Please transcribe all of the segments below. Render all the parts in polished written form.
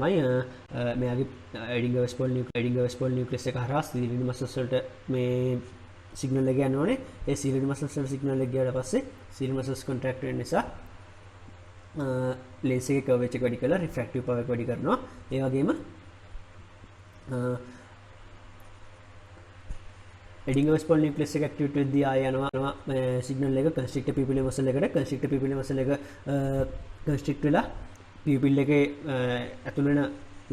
මයි මෙයාගේ ඇඩිංග වෙස්පොල් නියුක්ලියස් එක හරහා සීලිඩ් මසල්ස් වලට මේ සිග්නල් එක යන්න ඕනේ. ඒ සීලිඩ් මසල්ස් වලට සිග්නල් එක ගියාට පස්සේ සීලිඩ් මසල්ස් කොන්ට්‍රැක්ට් වෙන නිසා ලෙන්ස් එකේ කර්වේචර් එක වැඩි කරලා රිෆ්‍රැක්ටිව් පවර් එක වැඩි කරනවා. ඒ වගේම එඩිංග වෙස්පොල් නියුක්ලියස් එක ඇක්ටිවේට් වෙද්දී ආය යනවා සිග්නල් එක කන්ස්ට්‍රික්ටර් පිපිලි මසල් එකට. කන්ස්ට්‍රික්ටර් පිපිලි මසල් එක කන්ස්ට්‍රික්ට් වෙලා පිපිල් එකේ ඇතුළේ වෙන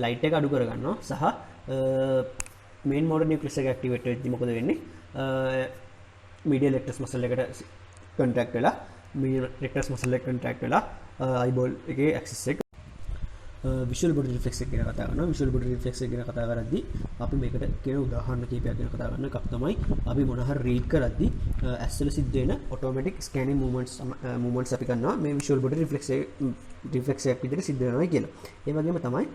ලයිට් එක අඩු කරගන්නවා. සහ මේන් මෝටර් නියුක්ලියස් එක ඇක්ටිවේට් වෙද්දී මොකද වෙන්නේ? මීඩියල් රෙක්ටස් මසල් එකට කොන්ට්‍රැක්ට් වෙලා මීඩියල් රෙක්ටස් මසල් එක කොන්ට්‍රැක්ට් වෙලා අයිබෝල් එකේ ඇක්සිස් එක විෂුවල් බොඩි රිෆ්ලෙක්ස් එක ගැන කතා කරනවා. විෂුවල් බොඩි රිෆ්ලෙක්ස් එක ගැන කතා කරද්දී අපි මේකට කියන උදාහරණ කිහිපයක් ගැන කතා කරනවා. එකක් තමයි අපි මොන හරි රීඩ් කරද්දී ඇස් වල සිද්ධ වෙන ඔටෝමැටික් ස්කෑනින් මූවමන්ට්ස් අපි කරනවා මේ විෂුවල් බොඩි රිෆ්ලෙක්ස් එකක් විදිහට සිද්ධ වෙනවා කියලා. ඒ වගේම තමයි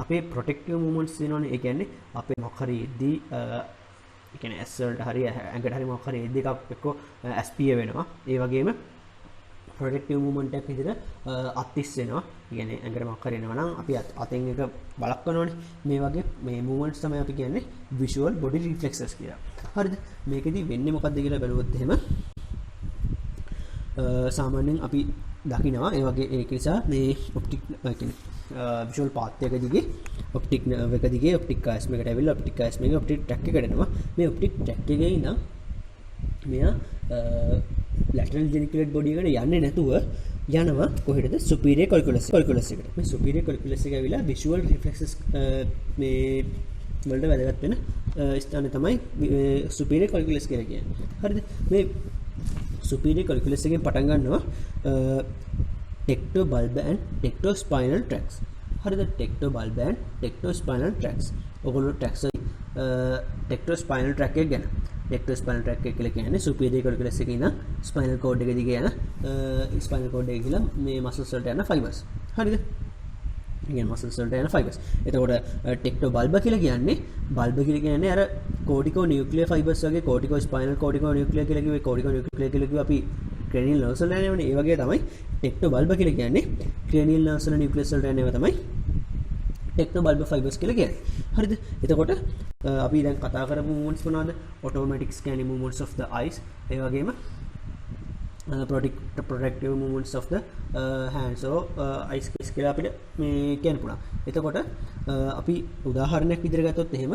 අපේ ප්‍රොටෙක්ටිව් මූවමන්ට්ස් වෙනවනේ. ඒ කියන්නේ අපේ මොකක් හරි එද්දී ඒ කියන්නේ ඇස් වලට හරි ඇඟට හරි මොකක් හරි එද්දී එකක් එක්ක ඇස් පිය වෙනවා. ඒ වගේම ප්‍රොටෙක්ටිව් මූවමන්ට් එකක් විදිහට අත්තිස් වෙනවා. කියන්නේ ඇඟට මොකක් හරි එනවා නම් අපි අතෙන් එක බලක්වනවනේ. මේ වගේ මේ මූවමන්ට්ස් තමයි අපි කියන්නේ විෂුවල් බොඩි රිෆ්ලෙක්සස් කියලා. හරිද? මේකෙදි වෙන්නේ මොකද්ද කියලා බලුවොත් එහෙම සාමාන්‍යයෙන් අපි දකිනවා ඒ වගේ ඒක නිසා මේ ඔප්ටික් කියන්නේ විෂුවල් පාත් එක දිගේ ඔප්ටික් නර්ව් එක දිගේ ඔප්ටික් කාස්මයකට ඇවිල්ලා ඔප්ටික් කාස්මයක ඔප්ටික් ට්‍රැක් එකට එනවා. මේ ඔප්ටික් ට්‍රැක් එකේ ඉඳන් මෙයා ලැටරල් ජෙනිකුලේට් බොඩි එකට යන්නේ නැතුව යනවා කොහෙටද? සුපීරියර් කොලිකුලස් එකට. මේ සුපීරියර් කොලිකුලස් එක ඇවිල්ලා විෂුවල් රිෆ්ලෙක්සස් මේ වලට වැදගත් වෙන ස්ථානය තමයි සුපීරියර් කොලිකුලස් කියලා කියන්නේ. හරිද? මේ superior colliculus එකෙන් පටන් ගන්නවා ටෙක්ටෝ බල්බ and ටෙක්ටෝ ස්පයිනල් ට්‍රැක්ස්. හරිද? ටෙක්ටෝ බල්බ and ටෙක්ටෝ ස්පයිනල් ට්‍රැක්ස්. ඔයගොල්ලෝ ට්‍රැක්ස් ටෙක්ටෝ ස්පයිනල් ට්‍රැක් එක ගැන. ටෙක්ටෝ ස්පයිනල් ට්‍රැක් එක කියලා කියන්නේ superior colliculus එකේ ඉඳන් ස්පයිනල් කෝඩ් එක දිගේ යන ස්පයිනල් කෝඩ් එක ගිහලා මේ මසල්ස් වලට යන ෆයිබර්ස්. හරිද? කියන්නේ මසල්ස් වලට යන ෆයිබර්ස්. එතකොට ටෙක්ටෝ බල්බ කියලා කියන්නේ අර කෝටිකෝ නියුක්ලියර් ෆයිබර්ස් වගේ කෝටිකෝ ස්පයිනල් කෝටිකෝ නියුක්ලියර් කියලා කිව්වේ කෝටිකෝ නියුක්ලියර් කියලා කිව්වේ අපි ක්‍රේනියල් නර්ව්ස් වල යනවනේ. ඒ වගේ තමයි ටෙක්ටෝ බල්බ කියලා කියන්නේ ක්‍රේනියල් නර්ව්ස් වල නියුක්ලියස් වලට යන ඒවා තමයි ටෙක්ටෝ බල්බ ෆයිබර්ස් කියලා කියන්නේ. හරිද? එතකොට අපි දැන් කතා කරපු මූවමන්ට්ස් මොනවාද? Automatic scanning movements of the eyes. ඒ වගේම protective movements of the hands. so eyes කියලා අපිට මේ කියන්න පුළුවන්. එතකොට අපි උදාහරණයක් විදිහට ගත්තොත් එහෙම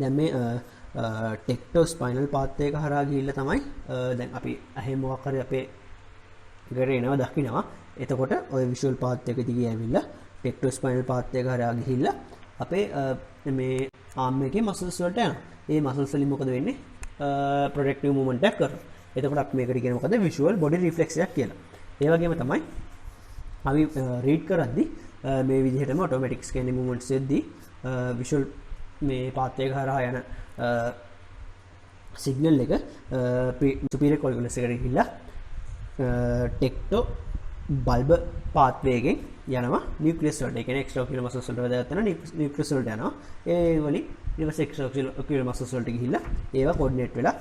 දැන් මේ ටෙක්ටෝ ස්පයිනල් පාත් එක හරහා ගිහිල්ලා තමයි දැන් අපි ඇහි මොකක් හරි අපේ ගර එනවා දකින්නවා. එතකොට ওই විෂුවල් පාත් එක දිගේ ඇවිල්ලා ටෙක්ටෝ ස්පයිනල් පාත් එක හරහා ගිහිල්ලා අපේ මේ ආම් එකේ මසල්ස් වලට යනවා. මේ මසල්ස් වලින් මොකද වෙන්නේ? ප්‍රොටෙක්ටිව් මූවමන්ට් එකක් කරනවා. එතකොට අපි මේකට කියන මොකද? විෂුවල් බොඩි රිෆ්ලෙක්ස් එකක් කියලා. ඒ වගේම තමයි අපි රීඩ් කරද්දී මේ විදිහටම ඔටෝමැටික් ස්කෑනින් මූවමන්ට්ස් එද්දී විෂුවල් මේ පාත් එක හරහා යන සිග්නල් එක සුපීරියර් කොලිකුලස් එකට ගිහිල්ලා ටෙක්ටෝ බල්බ පාත්වේ එකෙන් යනවා නියුක්ලියස් වලට. ඒ කියන්නේ එක්ස්ට්‍රාකියුලර් මසල්ස් වලට වැදගත් වෙන නියුක්ලියස් වලට යනවා. ඒ වලින් ඊට පස්සේ එක්ස්ට්‍රාකියුලර් මසල්ස් වලට ගිහිල්ලා ඒවා කෝඩිනේට් වෙලා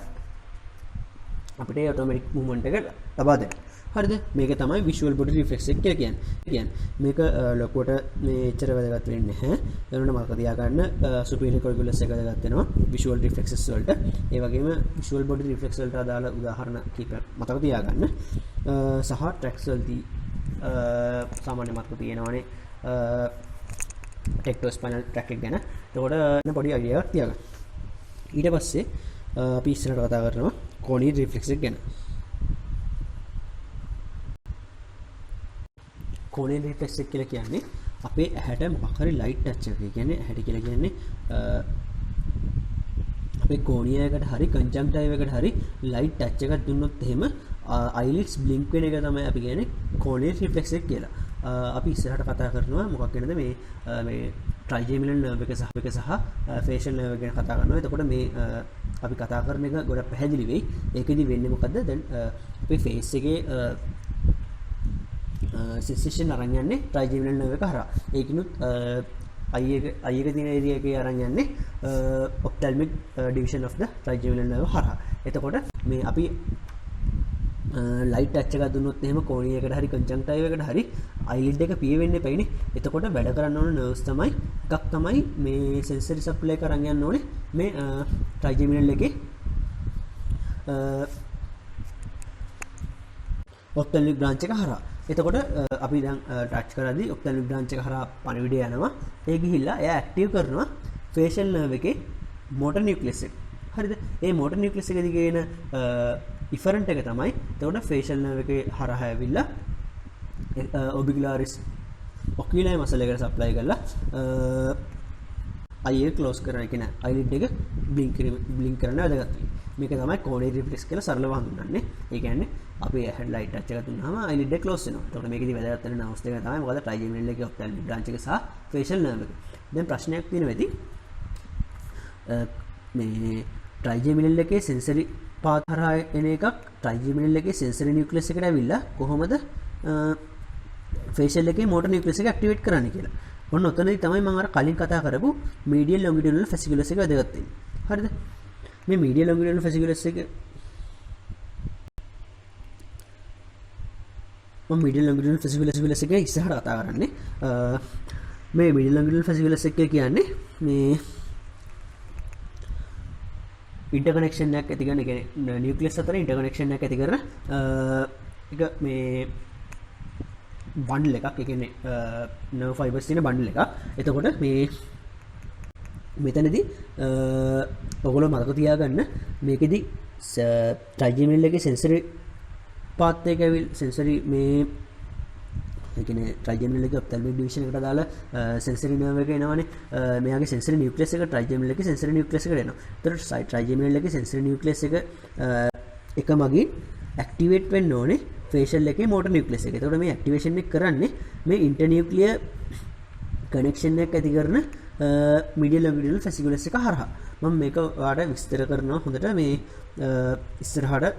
අපිට ඔටෝමැටික් මූවමන්ට් එක ලබා දෙනවා. හරිද? මේක තමයි විෂුවල් බොඩි රිෆ්ලෙක්ස් එක කියලා කියන්නේ. මේක ලොකුවට මේ එච්චර වැදගත් වෙන්නේ නැහැ. ඒ වුණාම මතක තියාගන්න සුපීරියර් කොලිකුලස් එක වැදගත් වෙනවා විෂුවල් රිෆ්ලෙක්සස් වලට. ඒ වගේම විෂුවල් බොඩි රිෆ්ලෙක්ස් වලට අදාළ උදාහරණ කීපයක් මතක තියාගන්න. සහ ට්‍රැක්ස් වලදී සාමාන්‍ය මතක තියෙනවානේ ටෙක්ටෝ ස්පයිනල් ට්‍රැක් එක ගැන. එතකොට පොඩි අයිඩියාවක් තියාගන්න. ඊට පස්සේ අපි ඉස්සරහට කතා කරනවා කෝනීය රිෆ්ලෙක්ස් එක ගැන. කෝනීය රිෆ්ලෙක්ස් එක කියලා කියන්නේ අපේ ඇහැට මොකක් හරි ලයිට් ටච් එකක්. ඒ කියන්නේ ඇහැට කියලා කියන්නේ අපේ කෝනියයකට හරි කන්ජන්ක්ටිව් එකට හරි ලයිට් ටච් එකක් දුන්නොත් එහෙම අයිලිඩ්ස් බ්ලින්ක් වෙන එක තමයි අපි කියන්නේ කෝනීය රිෆ්ලෙක්ස් එක කියලා. අපි ඉස්සරහට කතා කරනවා මොකක් ගැනද? මේ ට්‍රයිජෙමිනල් නර්ව් එක සහ ෆේෂල් නර්ව් ගැන කතා කරනවා. එතකොට මේ අපි කතා කරන එක ගොඩක් පැහැදිලි වෙයි. ඒකෙදි වෙන්නේ මොකද්ද? දැන් අපේ ෆේස් එකේ සෙන්සේෂන් අරන් යන්නේ ට්‍රයිජෙමිනල් නර්ව් එක හරහා. ඒකිනුත් අයි එක තියෙන ඒරියා එකේ අරන් යන්නේ ඔප්තැල්මික් ඩිවිෂන් of the ට්‍රයිජෙමිනල් නර්ව් හරහා. එතකොට මේ අපි ලයිට් ටච් එකක් දුන්නොත් එහෙම කෝණියකට හරි කන්ජන්ක්ටිව් එකට හරි අයිලිඩ් එක පිය වෙන්නේ පැයිනේ. එතකොට වැඩ කරන්න ඕන නර්ව්ස් තමයි එකක් තමයි මේ සෙන්සරි සප්ලයි එක අරන් යන්න ඕනේ මේ ට්‍රයිජෙමිනල් එකේ ඔප්තැල්මික් බ්‍රාන්ච් එක හරහා. එතකොට අපි දැන් ටච් කරද්දී ඔප්තැල්මික් බ්‍රාන්ච් එක හරහා පණිවිඩය යනවා. ඒ ගිහිල්ලා එයා ඇක්ටිව් කරනවා ෆේෂල් නර්ව් එකේ මෝටර් නියුක්ලියස් එක. හරිද? ඒ මෝටර් නියුක්ලියස් එක දිගේ එන ඉෆරන්ට් එක තමයි එතකොට ෆේෂල් නර්ව් එකේ හරහා ඇවිල්ලා ඔබිකුලාරිස් ඔකියුලර් මසල් එකට සප්ලයි කරලා අයි එක ක්ලෝස් කරන එක නෑ අයිලිඩ් එක බ්ලින්ක් කරන්න වැදගත්. මේක තමයි කෝනරි රිෆ්ලෙක්ස් කියලා සරලව හඳුන්වන්නේ. ඒ කියන්නේ අපි හෙඩ් ලයිට් ටච් එක දුන්නාම අයිලිඩ් එක ක්ලෝස් වෙනවා. එතකොට මේකෙදි වැදගත් වෙන නර්ව්ස් දෙක තමයි මොකද ට්‍රයිජෙමිනල් එකේ ඔප්තැල්මික් බ්‍රාන්ච් එක සහ ෆේෂල් නර්ව් එක. දැන් ප්‍රශ්නයක් තියෙනවා ඇති මේ ට්‍රයිජෙමිනල් එකේ සෙන්සරි පාත් හරහා එන එකක් ට්‍රයිජෙමිනල් එකේ සෙන්සරි නියුක්ලියස් එකට ඇවිල්ලා කොහොමද ෆේෂල් එකේ මෝටර් නියුක්ලියස් එක ඇක්ටිවේට් කරන්නේ කියලා. ඔන්න ඔතනදී තමයි මම අර කලින් කතා කරපු මීඩියල් ලොන්ගිටියුඩනල් ෆැසිකියුලස් එක වැදගත් වෙන්නේ. හරිද? මේ මීඩියල් ලොන්ගිටියුඩනල් ෆැසිකියුලස් එක මම මීඩියල් ලොන්ගිටියුඩනල් ෆැසිකියුලස් එක ඉස්සරහට කතා කරන්නේ. මේ මීඩියල් ලොන්ගිටියුඩනල් ෆැසිකියුලස් එක කියන්නේ මේ ඉන්ටර්කනෙක්ෂන් එකක් ඇති කරන එක නියුක්ලියස් අතර ඉන්ටර්කනෙක්ෂන් එකක් ඇති කරන එක මේ බන්ඩල් එකක්. ඒ කියන්නේ නර්ව් ෆයිබර්ස් තියෙන බන්ඩල් එකක්. එතකොට මේ මෙතනදී ඔයගොල්ලෝ මතක තියාගන්න මේකෙදි ට්‍රයිජෙමිනල් එකේ සෙන්සරි පාත් එක ඇවිල් සෙන්සරි මේ ඒ කියන්නේ ට්‍රයිජෙමිනල් එකේ ඔප්තැල්මික් ඩිවිෂන් එකට දාලා සෙන්සරි නර්ව් එක එනවනේ. මෙයාගේ සෙන්සරි නියුක්ලියස් එක ට්‍රයිජෙමිනල් එකේ සෙන්සරි නියුක්ලියස් එකට එනවා. ඒතර ට්‍රයිජෙමිනල් එකේ සෙන්සරි නියුක්ලියස් එක මගින් ඇක්ටිවේට් වෙන්න ඕනේ ෆේෂල් එකේ මෝටර් නියුක්ලියස් එක. එතකොට මේ ඇක්ටිවේෂන් එක කරන්නේ මේ ඉන්ටර්නියුක්ලියර් කනෙක්ෂන් එකක් ඇති කරන මීඩියල් ලොන්ගිටියුඩනල් ෆැසිකියුලස් එක හරහා. මම මේක ඔයාලට විස්තර කරනවා හොඳට මේ ඉස්සරහට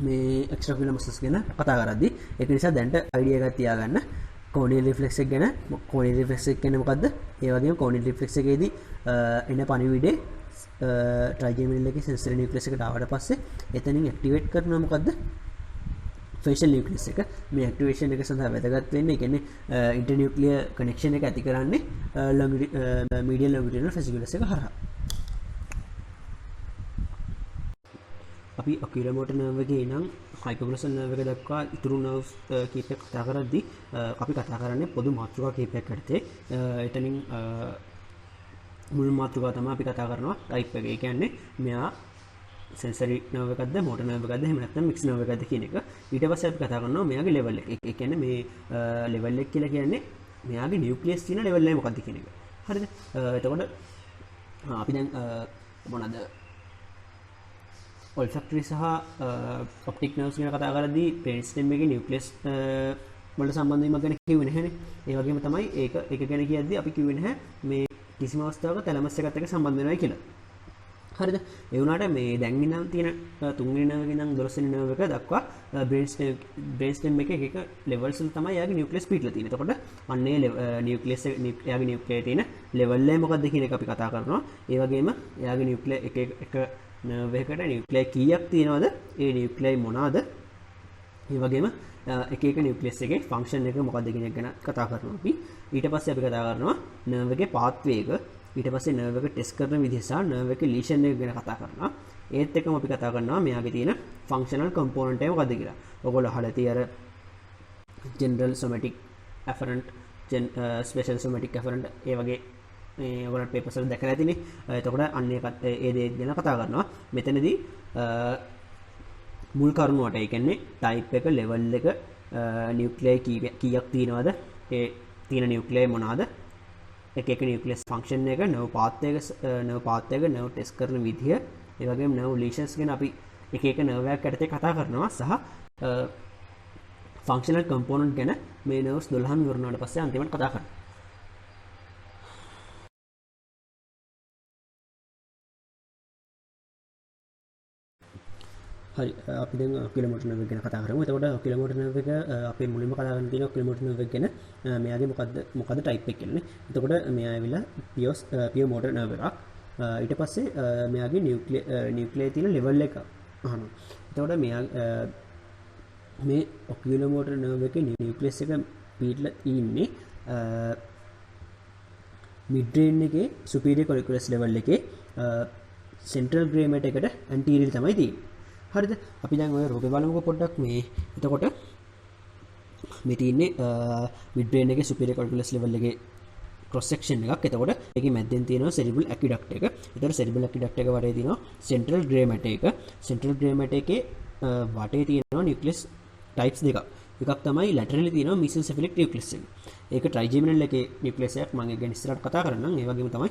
මේ එක්ස්ට්‍රාක්යුලර් මසල්ස් ගැන කතා කරද්දී. ඒක නිසා දැනට අයිඩියා එකක් තියාගන්න කෝනියල් රිෆ්ලෙක්ස් එක ගැන. කෝනියල් රිෆ්ලෙක්ස් එක කියන්නේ මොකද්ද? ඒ වගේම කෝනියල් රිෆ්ලෙක්ස් එකේදී එන පණිවිඩේ ට්‍රයිජෙමිනල් එකේ සෙන්සරි නියුක්ලියස් එකට ආවට පස්සේ එතනින් ඇක්ටිවේට් කරනවා මොකද්ද? ෆේෂල් නියුක්ලියස් එක. මේ ඇක්ටිවේෂන් එක සඳහා වැදගත් වෙන්නේ ඒ කියන්නේ ඉන්ටර්නියුක්ලියර් කනෙක්ෂන් එක ඇති කරන්නේ මීඩියල් ලොන්ගිටියුඩනල් ෆැසිකියුලස් එක හරහා. අපි ඔකියුලර් මෝටර් නර්ව් එකේ ඉඳන් හයිපෝග්ලොසල් නර්ව් එක දක්වා ඉතුරු නර්ව්ස් කීපයක් කතා කරද්දී අපි කතා කරන්නේ පොදු මාතෘකා කීපයක් යටතේ. එතනින් මුල් මාතෘකාව තමයි අපි කතා කරනවා ටයිප් එක. ඒ කියන්නේ මෙයා සෙන්සරි නර්ව් එකක්ද මෝටර් නර්ව් එකක්ද එහෙම නැත්නම් මික්ස් නර්ව් එකක්ද කියන එක. ඊට පස්සේ අපි කතා කරනවා මෙයාගේ ලෙවල් එක. ඒ කියන්නේ මේ ලෙවල් එක කියලා කියන්නේ මෙයාගේ නියුක්ලියස් තියෙන ලෙවල් එක මොකක්ද කියන එක. හරිද? එතකොට අපි දැන් මොනවාද ඔල්ෆැක්ටරි සහ ඔප්ටික් නර්ව්ස් ගැන කතා කරද්දී බ්‍රේන් ස්ටෙම් එකේ නියුක්ලියස් වලට සම්බන්ධ වීමක් ගැන කිව්වේ නැහැනේ. ඒ වගේම තමයි ඒක ගැන කියද්දී අපි කිව්වේ නැහැ මේ කිසිම අවස්ථාවක තැලමස් එකත් එක්ක සම්බන්ධ වෙනවා කියලා. හරිද? ඒ වුණාට මේ දැන් ඉඳන් තියෙන තුන්වෙනි නර්ව් එකෙන් ඉඳන් 12 වෙනි නර්ව් එක දක්වා බ්‍රේන් ස්ටෙම් එකේ එක ලෙවල්ස් වල තමයි යාගේ නියුක්ලියස් පිටලා තියෙන්නේ. එතකොට අන්නේ නියුක්ලියස් යාගේ නියුක්ලියර් තියෙන ලෙවල් එක මොකක්ද කියන එක අපි කතා කරනවා. ඒ වගේම යාගේ නියුක්ලියර් එක නර්ව් එකකට නියුක්ලියර් කීයක් තියෙනවද? ඒ නියුක්ලියර් මොනවාද? ඒ වගේම එක එක නියුක්ලියස් එකේ ෆන්ක්ෂන් එක මොකක්ද කියන එක ගැන කතා කරනවා අපි. ඊට පස්සේ අපි කතා කරනවා නර්ව් එකේ පාත්වේ එක. ඊට පස්සේ නර්ව් එක ටෙස්ට් කරන විදිහ සහ නර්ව් එකේ ලීෂන් එක ගැන කතා කරනවා. ඒත් එක්කම අපි කතා කරනවා මෙයාගේ තියෙන ෆන්ක්ෂනල් කම්පොනන්ට් එක මොකක්ද කියලා. ඔයගොල්ලෝ අහලා තියෙ අර ජෙනරල් සොමැටික් ඇෆරන්ට් ස්පෙෂල් සොමැටික් ඇෆරන්ට් ඒ වගේ මේ ඔයගොල්ලෝ පේපර්ස් වල දැකලා ඇතිනේ. එතකොට අන්න ඒකත් ඒ දේ ගැන කතා කරනවා. මෙතනදී මුල් කරුණු වලට ඒ කියන්නේ ටයිප් එක ලෙවල් එක නියුක්ලියර් කීයක් තියෙනවද? ඒ තියෙන නියුක්ලියර් මොනවාද? එක එක නියුක්ලියස් ෆන්ක්ෂන් එක නර්ව් පාත් එක නර්ව් ටෙස්ට් කරන විදිය ඒ වගේම නර්ව් ලීෂන්ස් ගැන අපි එක එක නර්ව් එකක් යටතේ කතා කරනවා සහ ෆන්ක්ෂනල් කම්පොනන්ට් ගැන මේ නර්ව්ස් 12ම ඉවර වුණාට පස්සේ අන්තිමට කතා කරනවා. හරි අපි දැන් ඔකියුලර් මෝටර් නර්ව් එක ගැන කතා කරමු. එතකොට ඔකියුලර් මෝටර් නර්ව් එක අපේ මුලින්ම කතා කරන්න තියෙන ඔකියුලර් මෝටර් නර්ව් එක ගැන මෙයාගේ මොකද්ද ටයිප් එක කියලානේ. එතකොට මෙයා ඇවිල්ලා පියර් මෝටර් නර්ව් එකක්. ඊට පස්සේ මෙයාගේ නියුක්ලියර් තියෙන ලෙවල් එක අහනවා. එතකොට මේ ඔකියුලෝමෝටර් නර්ව් එකේ නියුක්ලියස් එක පිටලා ඉන්නේ මිඩ් බ්‍රේන් එකේ සුපීරියර් කොරිකුලස් ලෙවල් එකේ සෙන්ට්‍රල් ග්‍රේ මැටර් එකට ඇන්ටීරියර් තමයි තියෙන්නේ. හරිද? අපි දැන් ඔය රූපේ බලමුකෝ පොඩ්ඩක් මේ. එතකොට මේ තියෙන්නේ මිඩ් බ්‍රේන් එකේ සුපීරියර් කොරිකුලස් ලෙවල් එකේ ක්‍රොස් සෙක්ෂන් එකක්. එතකොට ඒකේ මැද්දෙන් තියෙනවා සෙරිබල් ඇක්විඩක්ට් එක. එතකොට සෙරිබල් ඇක්විඩක්ට් එක වටේ තියෙනවා සෙන්ට්‍රල් ග්‍රේ මැටර් එක. සෙන්ට්‍රල් ග්‍රේ මැටර් එකේ වටේ තියෙනවා නියුක්ලියස් ටයිප්ස් දෙකක්. එකක් තමයි ලැටරලි තියෙනවා මීසෙන්සෙෆලික් නියුක්ලියස් එක. ඒක ට්‍රයිජෙමිනල් එකේ නියුක්ලියස් එකක්. මම ඒක ගැන ඉස්සරහට කතා කරන්නම්. ඒ වගේම තමයි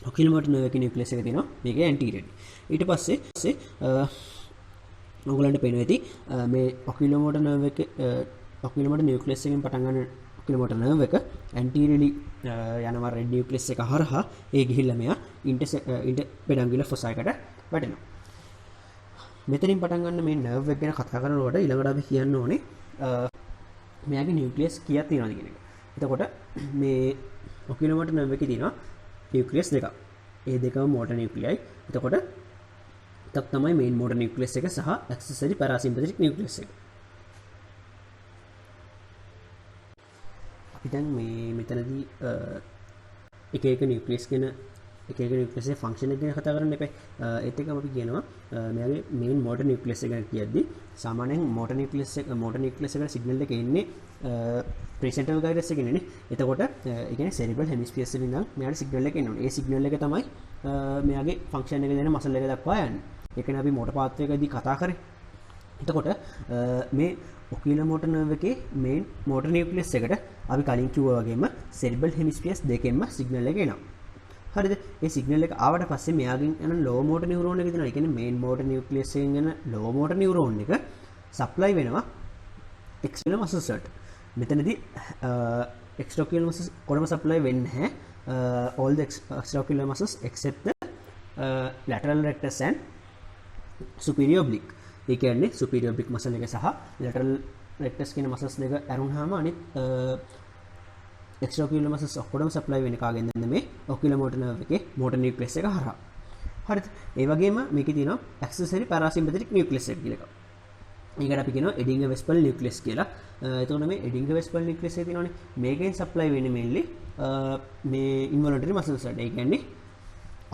ඔකියුලෝමෝටර් නර්ව් එකේ නියුක්ලියස් එක තියෙනවා මේකේ ඇන්ටීරියර්. ඊට පස්සේ ඔයගලන්ට පේනවා ඇති මේ ඔකියුලෝමෝටර් නර්ව් එකේ ඔකියුලෝමෝටර් නියුක්ලියස් එකෙන් පටන් ගන්න ඔකියුලෝමෝටර් නර්ව් එක ඇන්ටීරියර්ලි යනවා රෙඩ් නියුක්ලියස් එක හරහා ඒ ගිහිල්ලා මෙයා ඉන්ටර්පෙඩන්ගුලර් ෆොසයි එකට වැටෙනවා. මෙතනින් පටන් ගන්න මේ නර්ව් එක ගැන කතා කරනකොට ඊළඟට අපි කියන්න ඕනේ මෙයාගේ නියුක්ලියස් කීයක් තියෙනවද කියන එක. එතකොට මේ ඔකියුලෝමෝටර් නර්ව් එකේ තියෙනවා නියුක්ලියස් දෙකක්. ඒ දෙකම මෝටර් නියුක්ලියයි. එතකොට එකක් තමයි මේන් මෝටර් නියුක්ලියස් එක සහ ඇක්සෙසරි පැරාසිම්පැතටික් නියුක්ලියස් එක. අපි දැන් මේ මෙතනදී එක එක නියුක්ලියස් ගැන එක එක නියුක්ලියස් ගේ ෆන්ක්ෂන් එක ගැන කතා කරන්න එපා. ඒත් එකම අපි කියනවා මෙයාගේ මේන් මෝටර් නියුක්ලියස් එක ගැන කියද්දි සාමාන්‍යයෙන් මෝටර් නියුක්ලියස් එකට සිග්නල් එක එන්නේ ප්‍රෙසෙන්ටල් ගයිඩස් එකේ නේ. එතකොට ඒ කියන්නේ සෙරිබ්‍රල් හෙමිස්ෆියර්ස් වලින් නම් මෙයාට සිග්නල් එක එන්න ඕනේ. ඒ සිග්නල් එක තමයි මෙයාගේ ෆන්ක්ෂන් එක දෙන මසල් එක දක්වා යන්නේ. ඒකනේ අපි මෝටර් පාත් එකදී කතා කරේ. එතකොට මේ ඔකියුලෝමෝටර් නර්ව් එකේ මේන් මෝටර් නියුක්ලියස් එකට අපි කලින් කිව්වා වගේම සෙරිබ්‍රල් හෙමිස්ෆියර්ස් දෙකෙන්ම සිග්නල් එක එනවා. හරිද? ඒ සිග්නල් එක ආවට පස්සේ මෙයාගෙන් යන ලෝ මෝටර් නියුරෝන් එක දෙනවා. ඒ කියන්නේ මේන් මෝටර් නියුක්ලියස් එකෙන් යන ලෝ මෝටර් නියුරෝන් එක සප්ලයි වෙනවා එක්ස්ටර්නල් මසල්ස් වලට. මෙතනදී extraocular muscles කොරම සප්ලයි වෙන්නේ නැහැ. All the extraocular muscles except the lateral rectus and superior oblique. ඒ කියන්නේ superior oblique muscle එක සහ lateral rectus කියන muscles දෙක අරුණාම අනිත් extraocular muscles ඔක්කොම සප්ලයි වෙන්නේ කාගෙන්ද මේ oculomotor nerve එකේ motor nucleus එක හරහා. හරිද? ඒ වගේම මේකේ තියෙනවා accessory parasympathetic nucleus එක කියලා එකක්. ඒකට අපි කියනවා එඩින්ගර් වෙස්පල් නියුක්ලියස් කියලා. එතකොට මේ එඩින්ගර් වෙස්පල් නියුක්ලියස් එක තියෙනවානේ. මේකෙන් සප්ලයි වෙන්නේ mainly මේ ඉන්වොලන්ටරි මසල්ස් වලට. ඒ කියන්නේ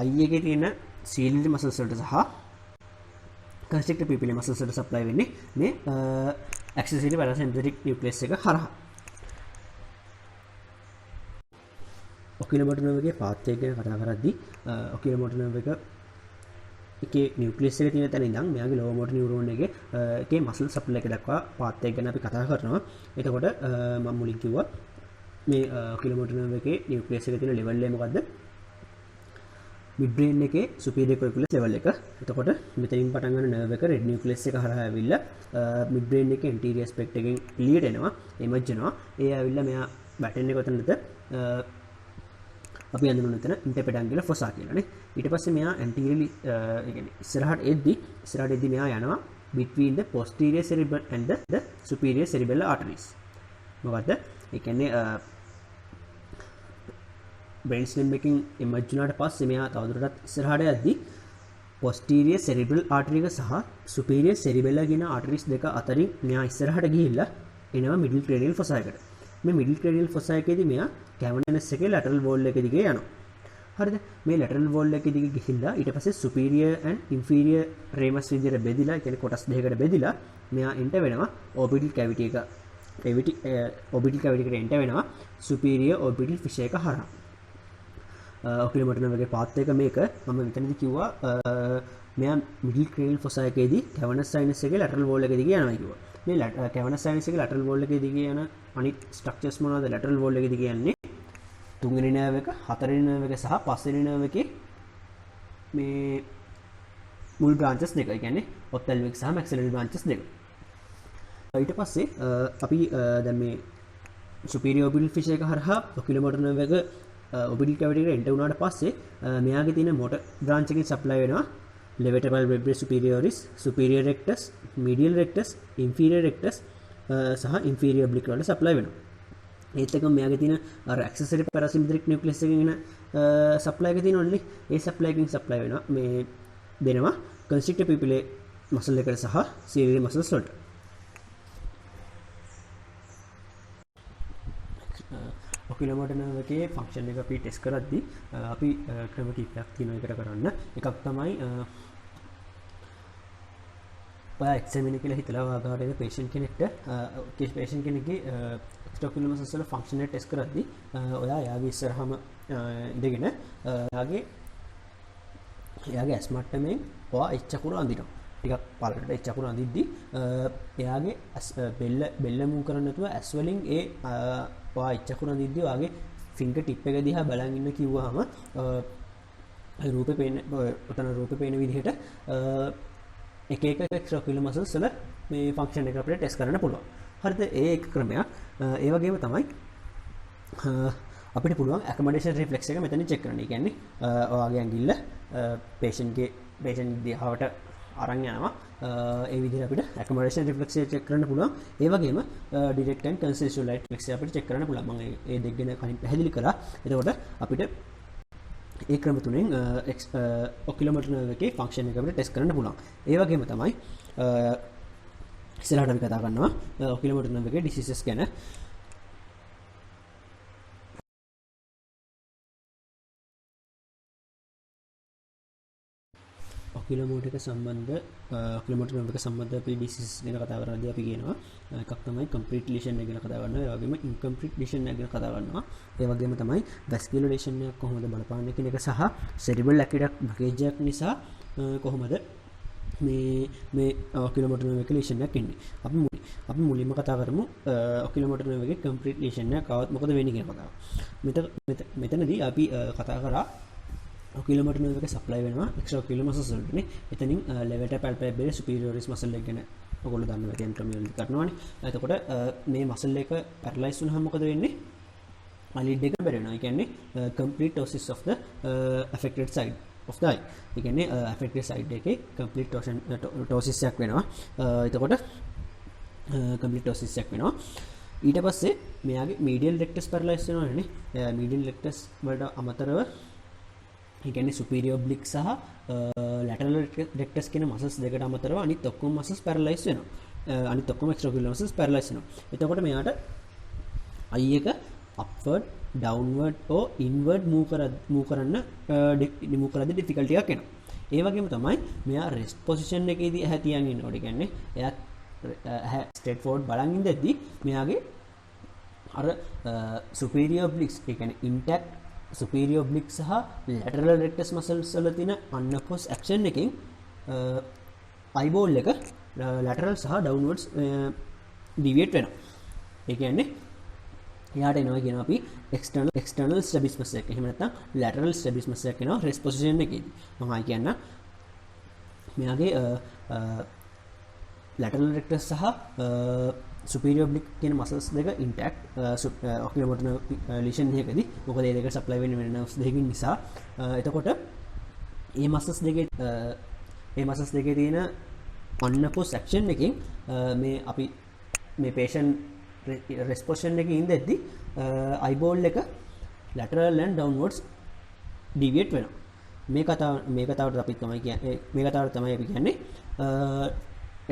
eye එකේ තියෙන ciliary මසල්ස් වලට සහ constrictor pupillary මසල්ස් වලට සප්ලයි වෙන්නේ මේ accessory parasympathetic nucleus එක හරහා. ඔකියුලෝමෝටර් නර්ව් එකේ පාත් එක ගැන කතා කරද්දී ඔකියුලෝමෝටර් නර්ව් එකේ නියුක්ලියස් එක තියෙන තැන ඉඳන් මෙයාගේ ලෝවර් මෝටර් නියුරෝන් එකේ මසල් සප්ලයි එක දක්වා පාත් එක ගැන අපි කතා කරනවා. එතකොට මම මුලින් කිව්වා මේ ඔකියුලෝමෝටර් නර්ව් එකේ නියුක්ලියස් එක තියෙන ලෙවල් එක මොකද්ද? මිඩ් බ්‍රේන් එකේ සුපීරියර් කොරිකුලස් ලෙවල් එක. එතකොට මෙතනින් පටන් ගන්න නර්ව් එක රෙඩ් නියුක්ලියස් එක හරහා ඇවිල්ලා මිඩ් බ්‍රේන් එකේ ඇන්ටීරියර් ඇස්පෙක්ට් එකෙන් එළියට එනවා. එමර්ජ් වෙනවා. ඒ ඇවිල්ලා මෙයා වැටෙන්නේ කොතනද? අපි අඳුනන තැන ඉන්ටර්පෙඩන්ගුලර් ෆොසා කියලානේ. ඊට පස්සේ මෙයා ඇන්ටීරියර්ලි ඒ කියන්නේ ඉස්සරහට එද්දි මෙයා යනවා between the posterior cerebral and the superior cerebellar arteries. මොකද්ද? ඒ කියන්නේ brain stem එකකින් emerge වුණාට පස්සේ මෙයා තවදුරටත් ඉස්සරහට යද්දි posterior cerebral artery එක සහ superior cerebellar කියන arteries දෙක අතරින් මෙයා ඉස්සරහට ගිහිල්ලා එනවා middle cranial fossa එකට. මේ middle cranial fossa එකේදී මෙයා cavernous එකේ lateral wall එක දිගේ යනවා. හරිද? මේ lateral wall එක දිගේ ගිහිල්ලා ඊට පස්සේ superior and inferior ramus විදියට බෙදිලා, ඒ කියන්නේ කොටස් දෙකකට බෙදිලා මෙයා enter වෙනවා orbital cavity එක. orbital cavity එකට enter වෙනවා superior orbital fissure එක හරහා. ඔකියුලෝමෝටර් නර්ව් එකේ පාත් එක මේක මම මෙතනදී කිව්වා මෙයා middle cranial fossa එකේදී cavernous sinus එකේ lateral wall එක දිගේ යනවා කිව්වා. මේ cavernous sinus එකේ lateral wall එකේ දිගේ යන අනිත් ස්ට්‍රක්චර්ස් මොනවද? lateral wall එකේ දිගේ යන්නේ තුන්වෙනි නර්ව් එක, හතරවෙනි නර්ව් එක සහ පස්වෙනි නර්ව් එකේ මේ මුල් බ්‍රාන්චස් දෙක. ඒ කියන්නේ ophthalmic සහ maxillary branches දෙක. ඊට පස්සේ අපි දැන් මේ superior orbital fissure එක හරහා ඔකියුලෝමෝටර් නර්ව් එක orbital cavity එකට enter වුණාට පස්සේ මෙයාගේ තියෙන motor branch එකෙන් supply වෙනවා levator vertebrae superioris, superior rectus, medial rectus, inferior rectus සහ inferior oblique වලට supply වෙනවා. ඒත් එකම මෙයාගේ තියෙන අර accessory parasympathetic nucleus එකකින් එන supply එක තියෙනවනේ. ඒ supply එකකින් supply වෙනවා මේ දෙනවා constrictor pupillae මසල් එකට සහ සීරියල් මසල්ස් වලට. ඔකියුලෝමෝටර් නර්ව් එකේ ෆන්ක්ෂන් එක අපි ටෙස්ට් කරද්දී අපි ක්‍රම කිහිපයක් තියෙනවා ඒකට කරන්න. එකක් තමයි ඔයා එක්සැමින් කියලා හිතලා වාගාරයේ පේෂන්ට් කෙනෙක්ට පේෂන්ට් කෙනෙක්ගේ එක්ස්ට්‍රාක්යුලර් මසල්ස් වල ෆන්ක්ෂන් එක ටෙස්ට් කරද්දී ඔයා යාගේ ඉස්සරහම ඉඳගෙන එයාගේ ඇස් මට්ටමෙන් ඔයා එච් අකුර අඳිනවා. ටිකක් පළලට එච් අකුර අඳිද්දී එයාගේ බෙල්ල මූව් කරන්නේ නැතුව ඇස් වලින් ඔයා එච් අකුර අඳිද්දී ඔයාගේ ෆින්ගර් ටිප් එක දිහා බලන් ඉන්න කිව්වහම රූපේ පේන විදිහට එක එක්ස්ට්‍රාක්යුලර් මසල්ස් වල මේ ෆන්ක්ෂන් එක අපිට ටෙස්ට් කරන්න පුළුවන්. හරිද? ඒ එක ක්‍රමයක්. ඒ වගේම තමයි අපිට පුළුවන් ඇකමඩේෂන් රිෆ්ලෙක්ස් එක මෙතනින් චෙක් කරන්න. ඒ කියන්නේ ඔයාගේ ඇඟිල්ල පේෂන්ට් දිහාවට අරන් යනවා. ඒ විදිහට අපිට ඇකමඩේෂන් රිෆ්ලෙක්ස් එක චෙක් කරන්න පුළුවන්. ඒ වගේම ඩිරෙක්ට් ඇන්ඩ් කන්සෙන්ට්‍රල් ලයිට් රිෆ්ලෙක්ස් එක අපිට චෙක් කරන්න පුළුවන්. මම මේ දෙක ගැන කලින් පැහැදිලි කරා. එතකොට අපිට ඒ ක්‍රම තුනෙන් ඔකියුලෝමෝටර් නර්ව් එකේ ෆන්ක්ෂන් එක අපිට ටෙස්ට් කරන්න පුළුවන්. ඒ වගේම තමයි ඉස්සරහට අපි කතා කරනවා ඔකියුලෝමෝටර් නර්ව් එකේ ඩිසීසස් ගැන. ඔකියුලෝමෝටර් එක සම්බන්ධ අපි ඩිසීසස් ගැන කතා කරද්දී අපි කියනවා එකක් තමයි කම්ප්ලීට් ලීෂන් එක ගැන කතා කරනවා. ඒ වගේම ඉන්කම්ප්ලීට් ලීෂන් එක ගැන කතා කරනවා. ඒ වගේම තමයි වැස්කියුලර් ලීෂන් එක කොහොමද බලපාන්නේ කියන එක සහ සෙරිබල් ඇකිඩක් බ්ලොකේජ් එකක් නිසා කොහොමද මේ ඔකියුලෝමෝටර් නර්ව් එකේ ලීෂන් එකක් එන්නේ. අපි මුලින්ම කතා කරමු ඔකියුලෝමෝටර් නර්ව් එකේ කම්ප්ලීට් ලීෂන් එක කවවත් මොකද වෙන්නේ කියන කතාව. මෙතනදී අපි කතා කරා ඔකියුලෝමෝටර් නර්ව් එක සප්ලයි වෙනවා එක්ස්ට්‍රාක්යුලර් මසල්ස් වලටනේ. එතනින් ලෙවටර් පැල්පේබල් සුපීරියරිස් මසල් එක ගැන ඔයගොල්ලෝ දන්නවා තියෙන ක්‍රමවලදී කරනවානේ. එතකොට මේ මසල් එක පැරලයිස් වුණාම මොකද වෙන්නේ? අලිඩ් එක බැරි වෙනවා. ඒ කියන්නේ complete ptosis of the affected side of the eye. ඒ කියන්නේ affected side එකේ complete ptosis එකක් වෙනවා. එතකොට complete ptosis එකක් වෙනවා. ඊට පස්සේ මෙයාගේ medial rectus paralysis වෙනවානේ. medial rectus වලට අමතරව ඒ කියන්නේ superior oblique සහ lateral rectus කියන මසල්ස් දෙකට අමතරව අනිත් ඔක්කොම මසල්ස් පැරලයිස් වෙනවා. අනිත් ඔක්කොම extraocular මසල්ස් පැරලයිස් වෙනවා. එතකොට මෙයාට eye එක upward downward or inward move කරද්දී difficulty එකක් එනවා. ඒ වගේම තමයි මෙයා rest position එකේදී ඇහැ තියන් ඉන්නකොට කියන්නේ එයා straight forward බලන් ඉඳද්දී මෙයාගේ අර superior obliques ඒ කියන්නේ intact superior oblique සහ lateral rectus muscles වල තියෙන unopposed action එකෙන් eyeball එක lateral සහ downwards deviate වෙනවා. ඒ කියන්නේ එයාට එනවා කියන අපි external strabismus එක. එහෙම නැත්නම් lateral strabismus එක එනවා rest position එකේදී. මම කියන්න මෙයාගේ lateral rectus සහ superior oblique කියන muscles දෙක intact oculomotor lesion එකකදී මොකද මේ දෙක supply වෙන්නේ වෙන nerves දෙකකින් නිසා. එතකොට මේ muscles දෙකේ තියෙන unopposed action එකෙන් මේ අපි මේ patient rest position එකේ ඉඳද්දී eyeball එක lateral and downwards deviate වෙනවා. මේ කතාවට අපි තමයි කියන්නේ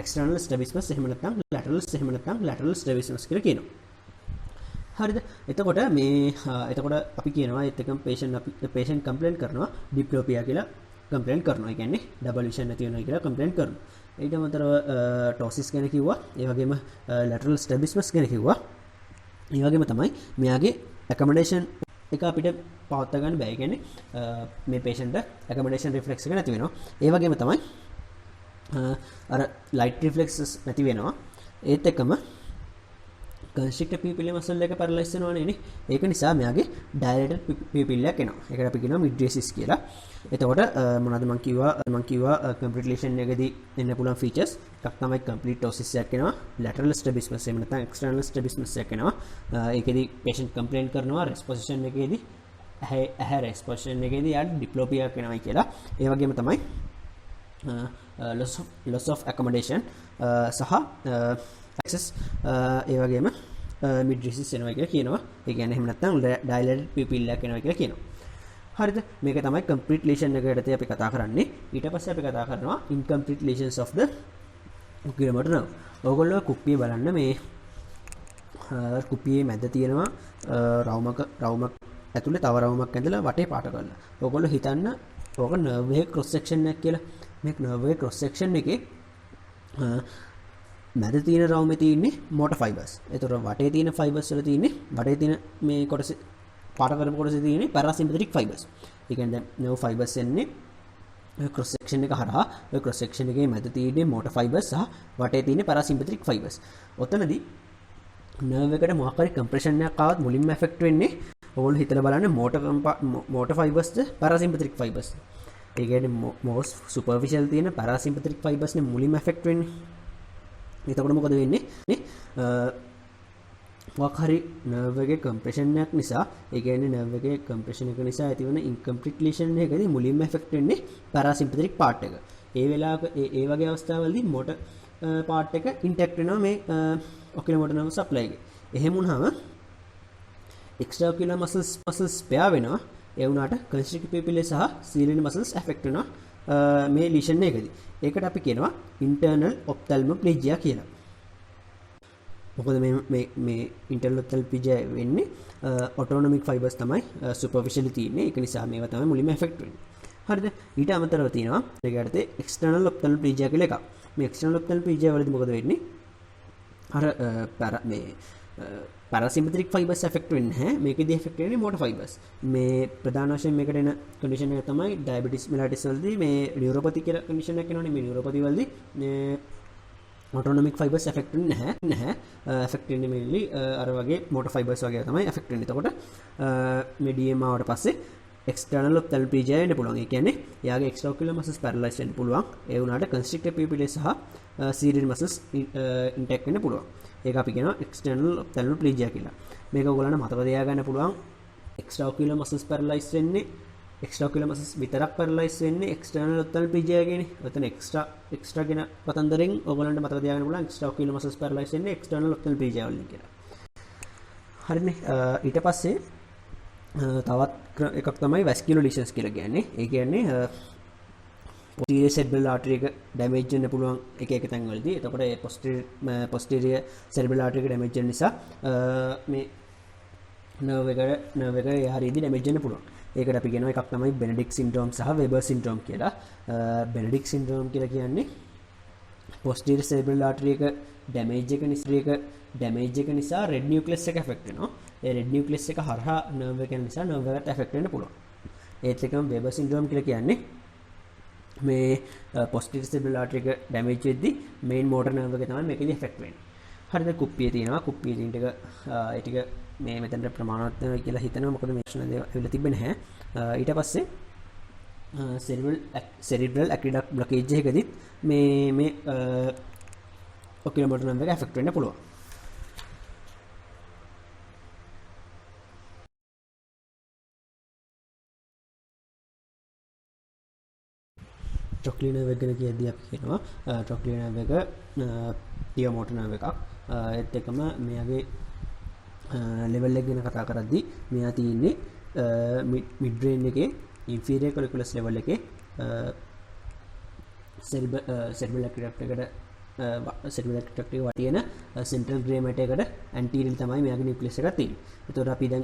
external strabismus එහෙම නැත්නම් lateral strabismus කියලා කියනවා. හරිද? එතකොට අපි කියනවා ඒත් එකම patient complaint කරනවා diplopia කියලා complaint කරනවා. ඒ කියන්නේ double vision නැති වෙනවා කියලා complaint කරනවා. ඊට අමතරව ptosis ගැන කිව්වා. ඒ වගේම lateral strabismus ගැන කිව්වා. ඒ වගේම තමයි මෙයාගේ accommodation එක අපිට පවත්වා ගන්න බෑ. ඒ කියන්නේ මේ patient accommodation reflex එක නැති වෙනවා. ඒ වගේම තමයි අර light reflexes නැති වෙනවා. ඒත් එක්කම constrictor pupillary muscle එක paralyze වෙනවනේ නේ. ඒක නිසා මෙයාගේ dilated pupil එකක් එනවා. ඒකට අපි කියනවා mydriasis කියලා. එතකොට මොනවද මම කිව්වා complete lesion එකදී එන්න පුළුවන් features එකක් තමයි complete ptosis එකක් එනවා. lateral strabismus එහෙම නැත්නම් external strabismus එකක් එනවා. ඒකෙදී patient complaint කරනවා rest position එකේදී ඇහැ rest position එකේදී යාට diplopia එකක් එනවායි කියලා. ඒ වගේම තමයි loss of accommodation සහ access ඒ වගේම mydriasis එනවා කියලා කියනවා. ඒ කියන්නේ එහෙම නැත්නම් dilated pupil එකක් එනවා කියලා කියනවා. හරිද? මේක තමයි complete lesion එක යටතේ අපි කතා කරන්නේ. ඊට පස්සේ අපි කතා කරනවා incomplete lesions of the oculomotor nerve. ඕගොල්ලෝ කුප්පිය බලන්න මේ කුප්පියේ මැද තියෙනවා රවුමක් ඇතුලේ තව රවුමක් ඇඳලා වටේ පාට කරලා. ඕගොල්ලෝ හිතන්න ඕක nerve එකේ cross section එකක් කියලා. මේ nerve එකේ cross section එකේ මැද තියෙන රවුමේ තියෙන්නේ motor fibers. ඒතර වටේ තියෙන fibers වල තියෙන්නේ වටේ තියෙන මේ කොටස පාට කරපු කොටසේ තියෙන්නේ parasympathetic fibers. ඒ කියන්නේ දැන් nerve fibers එන්නේ cross section එක හරහා ඔය cross section එකේ මැද තියෙන්නේ motor fibers සහ වටේ තියෙන්නේ parasympathetic fibers. ඔතනදී nerve එකට මොකක් හරි compression එකක් ආවත් මුලින්ම affect වෙන්නේ ඕගොල්ලෝ හිතලා බලන්න motor fibers ද parasympathetic fibers. ඒ කියන්නේ most superficial තියෙන parasympathetic fibers නේ මුලින්ම affect වෙන්නේ. එතකොට මොකද වෙන්නේ? මොකක් හරි nerve එකේ compression එකක් නිසා, ඒ කියන්නේ nerve එකේ compression එක නිසා ඇතිවන incomplete lesion එකකදී මුලින්ම affect වෙන්නේ parasympathetic part එක. ඒ වෙලාවක ඒ වගේ අවස්ථාවලදී motor part එක intact වෙනවා මේ oculomotor nerve supply එකේ. එහෙම වුණාම extraocular muscles pair වෙනවා. ඒ වුණාට constrictive pupillary සහ ciliary muscles affect වෙනවා මේ lesion එකකදී. ඒකට අපි කියනවා internal ophthalmoplegia කියලා. මොකද මේ internal ophthalmoplegia වෙන්නේ autonomic fibers තමයි superficially තියෙන්නේ. ඒක නිසා මේවා තමයි මුලින්ම affect වෙන්නේ. හරිද? ඊට අමතරව තියෙනවා ඒකට external ophthalmoplegia කියලා එකක්. මේ external ophthalmoplegia වලදී මොකද වෙන්නේ? අර මේ parasympathetic fibers affect වෙන්නේ නැහැ. මේකෙදී affect වෙන්නේ motor fibers. මේ ප්‍රධාන වශයෙන් මේකට එන condition එක තමයි diabetes mellitus වලදී මේ neuropathy කියලා condition එකක් එනවනේ. මේ neuropathy වලදී මේ autonomic fibers affect වෙන්නේ නැහැ. affect වෙන්නේ mainly අර වගේ motor fibers වගේ තමයි affect වෙන්නේ. එතකොට මේ DMR ආවට පස්සේ external ophthalmoplegia වෙන්න පුළුවන්. ඒ කියන්නේ යාගේ extraocular muscles paralyzed වෙන්න පුළුවන්. ඒ වුණාට constricted pupillary සහ ciliary muscles intact වෙන්න පුළුවන්. ඒක අපි කියනවා external ophthalmoplegia කියලා. මේක ඔයගොල්ලන්ට මතක තියාගන්න පුළුවන්. extraocular muscles paralyzed වෙන්නේ extraocular muscles විතරක් paralyzed වෙන්නේ external ophthalmoplegia කියන්නේ. ඔතන extra කියන පතන්දරෙන් ඔයගොල්ලන්ට මතක තියාගන්න පුළුවන් extraocular muscles paralyzed වෙන්නේ external ophthalmoplegia වලින් කියලා. හරිනේ. ඊට පස්සේ තවත් එකක් තමයි vascular lesions කියලා කියන්නේ. ඒ කියන්නේ posterior cerebral artery එක damage වෙන්න පුළුවන් එක තැන් වලදී. එතකොට ඒ posterior cerebral artery එක damage වෙන නිසා මේ nerve එක හරියදී damage වෙන්න පුළුවන්. ඒකට අපි කියනවා එකක් තමයි Benedict syndrome සහ Weber syndrome කියලා. Benedict syndrome කියලා කියන්නේ posterior cerebral artery එක damage එක නිසා red nucleus එක affect වෙනවා. ඒ red nucleus එක හරහා nerve එක නිසා nerve එකට affect වෙන්න පුළුවන්. ඒත් එකම Weber syndrome කියලා කියන්නේ මේ posterior cerebral artery එක damage වෙද්දී main motor nerve එක තමයි මේකෙදි affect වෙන්නේ. හරිද? කුප්පිය තියෙනවා. කුප්පිය තියෙන ටික ඒ ටික මේ මෙතනට ප්‍රමාණවත් වෙනවා කියලා හිතනවා. මොකද මේ ප්‍රශ්න දෙවිලා තිබෙන්නේ නැහැ. ඊට පස්සේ cerebral aqueduct blockage එකකදී මේ oculomotor nerve එක affect වෙන්න පුළුවන්. trochlear nerve එක ගැන කියද්දී අපි කියනවා trochlear nerve එක pure motor nerve එකක්. ඒත් එකම මෙයාගේ level එක ගැන කතා කරද්දී මෙයා තියෙන්නේ mid brain එකේ inferior colliculus level එකේ cerebral aqueduct එකට cerebral aqueduct එක වටින central gray matter එකට anterior තමයි මෙයාගේ nucleus එකක් තියෙන්නේ. ඒතකොට අපි දැන්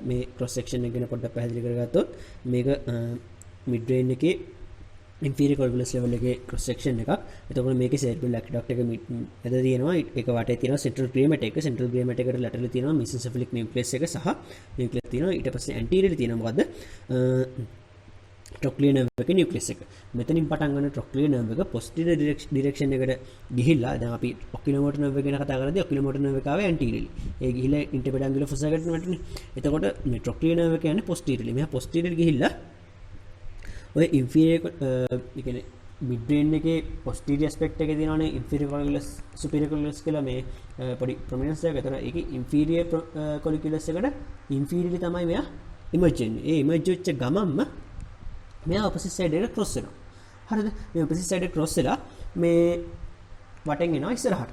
මේ cross section එක ගැන පොඩ්ඩක් පැහැදිලි කරගත්තොත් මේක mid brain එකේ inferior colliculus level එකේ cross section එකක්. එතකොට මේකේ cerebral aqueduct එක මැද තියෙනවා. ඒක වටේ තියෙනවා central gray matter එක. central gray matter එකට lateral තියෙනවා mesencephalic nucleus එක සහ nucleus තියෙනවා. ඊට පස්සේ anterior තියෙනවා මොකද්ද? trochlear nerve එකේ nucleus එක. මෙතනින් පටන් ගන්න trochlear nerve එක posterior direction එකට ගිහිල්ලා දැන් අපි oculomotor nerve එක ගැන කතා කරද්දී oculomotor nerve එක ආවේ anteriorly. ඒ ගිහිල්ලා interpedunculaar fossa එකට වැටුනේ. එතකොට මේ trochlear nerve එක යන්නේ posteriorly. මෙහා posterior ගිහිල්ලා ඔය inferior කියන්නේ mid brain එකේ posterior aspect එකේ තියෙනවානේ inferior colliculus superior colliculus කියලා මේ පොඩි prominence එකක්. ඒතර ඒකේ inferior colliculus එකට inferiorly තමයි මෙයා emerge වෙන්නේ. ඒ emerge වෙච්ච ගමන්ම මෙයා opposite side එකට cross වෙනවා. හරිද? මේ opposite side එකට cross වෙලා මේ වටෙන් එනවා ඉස්සරහට.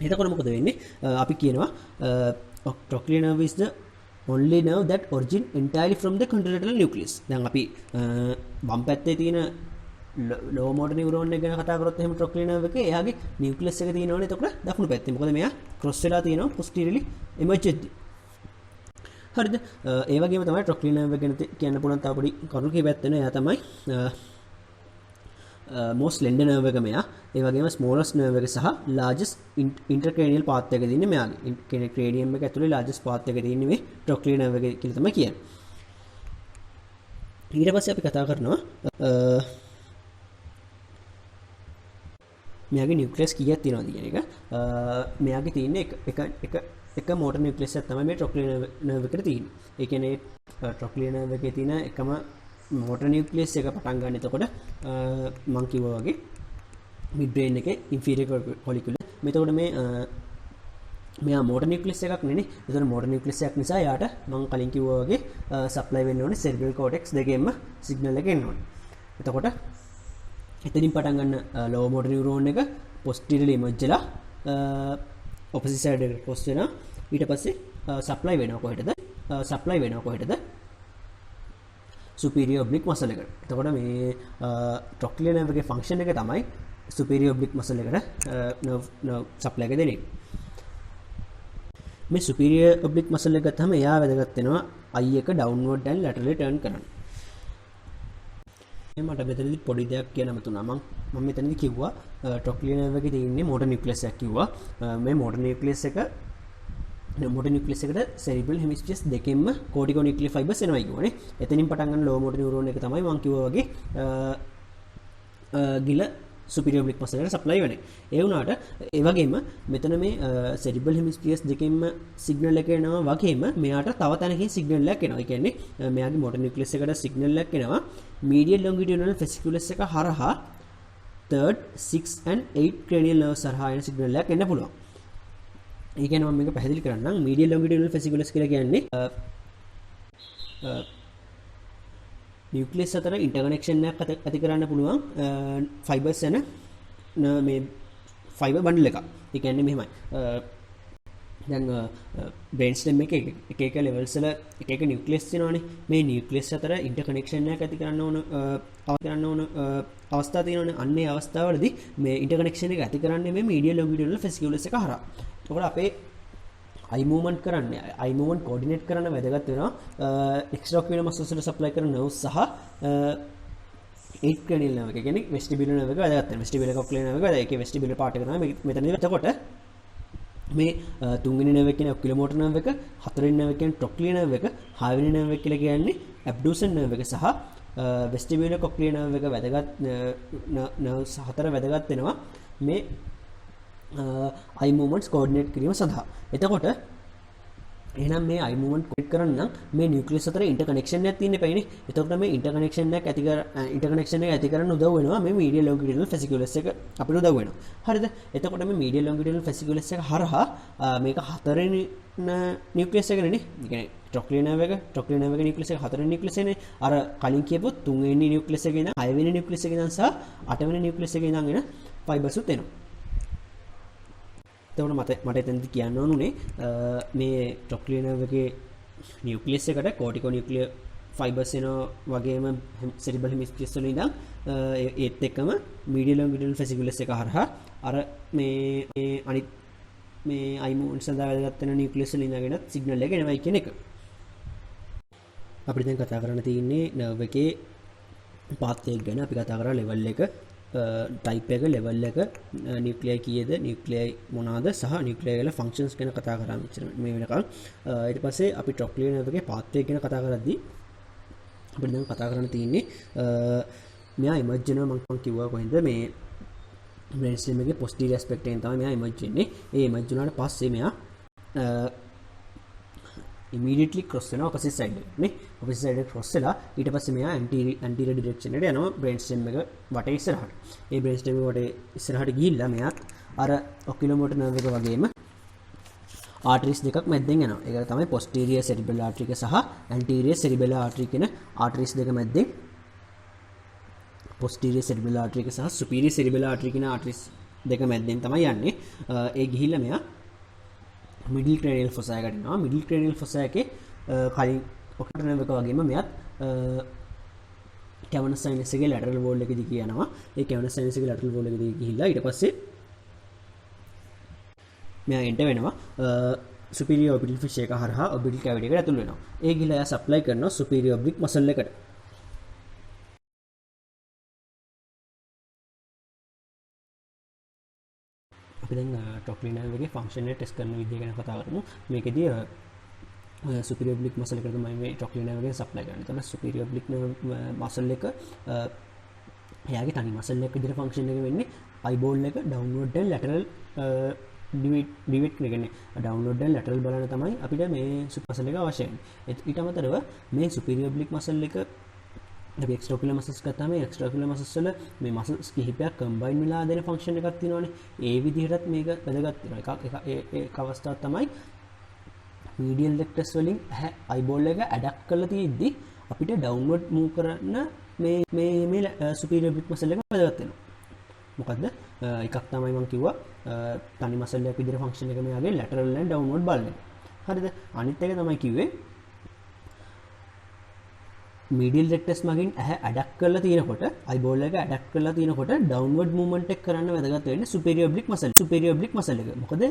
එතකොට මොකද වෙන්නේ? අපි කියනවා trochlear nerve is the only nerve that origin entirely from the contralateral nucleus. දැන් අපි වම් පැත්තේ තියෙන lower motor neuron එක ගැන කතා කරොත් එහෙම trochlear nerve එකේ එයාගේ nucleus එක තියෙනවනේ එතකොට දකුණු පැත්තේ. මොකද මෙයා cross වෙලා තියෙනවා posteriorly emerge වෙද්දී. හරිද? ඒ වගේම තමයි trochlear nerve එක ගැන කියන්න පුළුවන් තව පොඩි කරුණු කිහිපයක් තියෙනවා. එයා තමයි most slender nerve එක මෙයා. ඒ වගේම smallest nerve එක සහ largest intracranial path එක තියෙන්නේ මෙයාගේ. cranium එක ඇතුලේ largest path එක තියෙන්නේ මේ trochlear nerve එක කියලා තමයි කියන්නේ. ඊට පස්සේ අපි කතා කරනවා මෙයාගේ නියුක්ලියස් කීයක් තියෙනවද කියන එක. මෙයාගේ තියෙන්නේ එක motor nucleus එකක් තමයි මේ trochlear nerve එකට තියෙන්නේ. ඒ කියන්නේ trochlear nerve එකේ තියෙන එකම motor nucleus එක පටන් ගන්න. එතකොට මම කිව්වා වගේ mid brain එකේ inferior colliculus. මෙතකොට මෙයා motor nucleus එකක් නෙනේ. ඒතර motor nucleus එකක් නිසා යාට මම කලින් කිව්වා වගේ supply වෙන්න ඕනේ cerebral cortex දෙකෙන්ම signal එක එන්න ඕනේ. එතකොට එතනින් පටන් ගන්න lower motor neuron එක posteriorly emerge වෙලා opposite side එකට cross වෙනවා. ඊට පස්සේ supply වෙනවා කොහෙටද? supply වෙනවා කොහෙටද? superior oblique muscle එකට. එතකොට මේ trochlear nerve එකේ function එක තමයි superior oblique muscle එකට nerve supply එක දෙන්නේ. මේ superior oblique muscle එක ගත්තාම එයා වැදගත් වෙනවා eye එක downward and laterally turn කරන්න. මට මෙතනදි පොඩි දෙයක් කියන්න මතුණා. මම මෙතනදි කිව්වා trochlear nerve එකේ තියෙන්නේ motor nucleus එකක් කිව්වා. මේ motor nucleus එකට cerebral hemispheres දෙකෙන්ම corticonuclear fibers එනවා කියවනේ. එතනින් පටන් ගන්න lower motor neuron එක තමයි මම කිව්වා වගේ ගිල superior oblique muscle එකට supply වෙන්නේ. ඒ වුණාට ඒ වගේම මෙතන මේ cerebral hemispheres දෙකෙන්ම signal එක එනවා වගේම මෙයාට තව තැනකින් signal එකක් එනවා. ඒ කියන්නේ මෙයාගේ motor nucleus එකට signal එකක් එනවා medial longitudinal fasciculus එක හරහා 3rd 6th and 8th cranial nerves හරහා එන signal එකක් එන්න පුළුවන්. ඒ කියන්නේ මම මේක පැහැදිලි කරන්නම්. medial longitudinal fasciculus කියලා කියන්නේ නියුක්ලියස් අතර ඉන්ටර්කනෙක්ෂන් එකක් ඇති කරන්න පුළුවන් ෆයිබර්ස් යන මේ ෆයිබර් බන්ඩල් එකක්. ඒ කියන්නේ මෙහෙමයි. දැන් බ්‍රේන් ස්ටෙම් එකේ එක ලෙවල්ස් වල එක නියුක්ලියස් තියෙනවානේ. මේ නියුක්ලියස් අතර ඉන්ටර්කනෙක්ෂන් එකක් ඇති කරන්න ඕන අවස්ථා තියෙනවානේ. අන්න ඒ අවස්ථාවවලදී මේ ඉන්ටර්කනෙක්ෂන් එක ඇති කරන්නේ මේ medial longitudinal fasciculus එක හරහා. එතකොට අපේ eye movement කරන්නේ eye movement coordinate කරන්න වැදගත් වෙනවා extraocular muscles වලට supply කරන nerves සහ 8th cranial nerve එක කියන්නේ vestibular nerve එක වැදගත් වෙනවා. vestibular cochlear nerve එක ඒකේ vestibular part එක තමයි මෙතනදී. එතකොට මේ තුන්වෙනි nerve එක කියන්නේ oculomotor nerve එක, හතරවෙනි nerve එක කියන්නේ trochlear nerve එක, හයවෙනි nerve එක කියලා කියන්නේ abducens nerve එක සහ vestibular cochlear nerve එක වැදගත් nerves හතර වැදගත් වෙනවා මේ eye movements coordinate කිරීම සඳහා. එතකොට එහෙනම් මේ eye movement coordinate කරන්න නම් මේ nucleus අතර interconnection එකක් තියෙන්න එපානේ. එතකොට මේ interconnection එක ඇති කරන්න උදව් වෙනවා මේ medial longitudinal fasciculus එක අපිට උදව් වෙනවා. හරිද? එතකොට මේ medial longitudinal fasciculus එක හරහා මේක හතරවෙනි nucleus එක නේ. ඒ කියන්නේ trochlear nerve එක nucleus එක හතරවෙනි nucleus එකනේ. අර කලින් කියපු තුන්වෙනි nucleus එකේ ඉඳන් හයවෙනි nucleus එකේ ඉඳන් සහ අටවෙනි nucleus එකේ ඉඳන් එන fibers උත් එනවා. එතකොට මට එතනදි කියන්න ඕනුනේ මේ trochlear nerve එකේ nucleus එකට corticonuclear fibers එනවා වගේම cerebral hemispheres වල ඉඳන් ඒත් එක්කම medial longitudinal fasciculus එක හරහා අර මේ අනිත් මේ eye movement සඳහා වැදගත් වෙන nucleus වල ඉඳගෙන signal එක එනවයි කියන එක. අපිට දැන් කතා කරන්න තියෙන්නේ nerve එකේ path එක ගැන. අපි කතා කරා level එක, type එක, level එක, nuclei කීයද, nuclei මොනවාද සහ nuclei වල functions ගැන කතා කරා මේ වෙනකල්. ඊට පස්සේ අපි trochlear nerve එකේ path එක ගැන කතා කරද්දී අපිට දැන් කතා කරන්න තියෙන්නේ මෙයා emerge වෙනවා. මම කිව්වා කොහෙන්ද මේ brain stem එකේ posterior aspect එකෙන් තමයි මෙයා emerge වෙන්නේ. ඒ emerge වුණාට පස්සේ මෙයා immediately cross වෙනවා opposite side එකට නේ. opposite side එකට cross වෙලා ඊට පස්සේ මෙයා anterior direction එකට යනවා brain stem එක වටේ ඉස්සරහට. ඒ brain stem එක වටේ ඉස්සරහට ගිහිල්ලා මෙයා අර oculomotor nerve එක වගේම arteries දෙකක් මැද්දෙන් යනවා. ඒක තමයි posterior cerebellar artery එක සහ anterior cerebellar artery කියන arteries දෙක මැද්දෙන් posterior cerebellar artery එක සහ superior cerebellar artery කියන arteries දෙක මැද්දෙන් තමයි යන්නේ. ඒ ගිහිල්ලා මෙයා මිඩල් ක්‍රේනියල් ෆොසය එකටනවා. මිඩල් ක්‍රේනියල් ෆොසය එකේ කලින් ඔක්ටෝනර්ව් එක වගේම මෙයත් කැවනස් සයිනස් එකේ ලැටරල් වෝල් එකේදී කියනවා. ඒ කැවනස් සයිනස් එකේ ලැටරල් වෝල් එකේදී ගිහිල්ලා ඊට පස්සේ මෙයා එන්ටර් වෙනවා superior orbital fish එක හරහා orbital cavity එකට ඇතුල් වෙනවා. ඒ ගිහිල්ලා එයා සප්ලයි කරනවා superior oblique muscle එකට. අපි දැන් trochlear එකේ function එක ටෙස්ට් කරන විදිය ගැන කතා කරමු. මේකෙදී superior oblique muscle එකට තමයි මේ trochlear එකෙන් සප්ලයි කරන්නේ. එතකොට superior oblique muscle එක එයාගේ තනි muscle එක විදිහට function එක වෙන්නේ eyeball එක downward and lateral ඩිවේට් කරන්නේ. downward and lateral බලන තමයි අපිට මේ muscle එක අවශ්‍ය වෙන්නේ. ඊට අමතරව මේ superior oblique muscle එක අපි extraocular muscles ගත්තාම මේ extraocular muscles වල මේ muscles කිහිපයක් combine වෙලා දෙන function එකක් තියෙනවානේ. ඒ විදිහටත් මේක වැදගත් වෙනවා. එක අවස්ථාවක් තමයි medial rectus වලින් eyeball එක adapt කරලා තියෙද්දි අපිට downward move කරන්න මේ superior oblique muscle එක වැදගත් වෙනවා. මොකද්ද? එකක් තමයි මම කිව්වා තනි muscle එකක් විදිහට function එක මෙයාගේ lateral and downward බලන එක. හරිද? අනිත් එක තමයි කිව්වේ medial rectus මගින් ඇහැ adapt කරලා තියෙනකොට eyeball එක adapt කරලා තියෙනකොට downward movement එක කරන්න වැදගත් වෙන්නේ superior oblique muscle එක. මොකද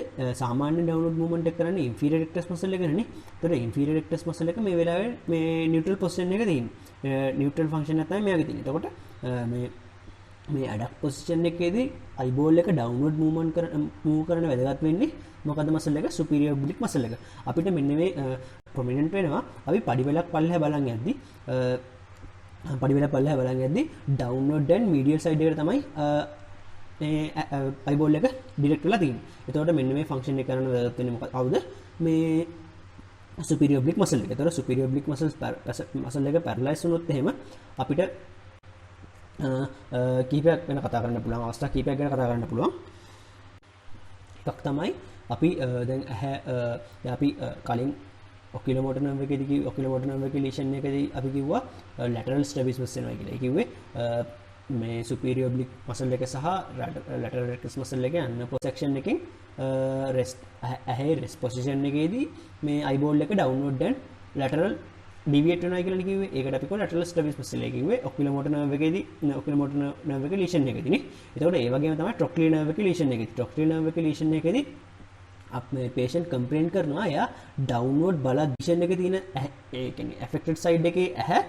සාමාන්‍ය downward movement එක කරන්නේ inferior rectus muscle එකනේ. ඒතර inferior rectus muscle එක මේ වෙලාවේ මේ neutral position එක තියෙන්නේ. neutral function එක තමයි මෙයාගේ තියෙන්නේ. එතකොට මේ adapt position එකේදී eyeball එක downward move කරන වැදගත් වෙන්නේ මොකද muscle එක superior oblique muscle එක. අපිට මෙන්න මේ prominent වෙනවා. අපි පඩිවැලක් පල්ලෙහා බලන් යද්දි downward and medial side එකට තමයි මේ eyeball එක direct වෙලා තියෙන්නේ. එතකොට මෙන්න මේ function එක කරන වැදගත් වෙන්නේ මොකක්ද? මේ superior oblique muscle එක. එතකොට superior oblique muscle එක paralyze වුණොත් එහෙම අපිට කීපයක් ගැන කතා කරන්න පුළුවන්. අවස්ථා කීපයක් ගැන කතා කරන්න පුළුවන්. එකක් තමයි අපි දැන් අපි කලින් oculomotor nerve එකේදී oculomotor nerve එකේ lesion එකේදී අපි කිව්වා lateral strabismus වෙනවා කියලා. ඒ කිව්වේ මේ superior oblique muscle එක සහ lateral rectus muscle එකේ upper section එකෙන් rest position එකේදී මේ eyeball එක downward and lateral deviate වෙනවා කියලා කිව්වේ. ඒකට අපි කොහොම lateral strabismus කියලා කිව්වේ oculomotor nerve එකේදී oculomotor nerve එකේ lesion එකේදී නේ. එතකොට ඒ වගේම තමයි trochlear nerve එකේ lesion එකේදී. trochlear nerve එකේ lesion එකේදී අපේ patient complain කරනවා එයා downward බලද්දිෂන් එකේ තියෙන ඒ කියන්නේ affected side එකේ ඇහැ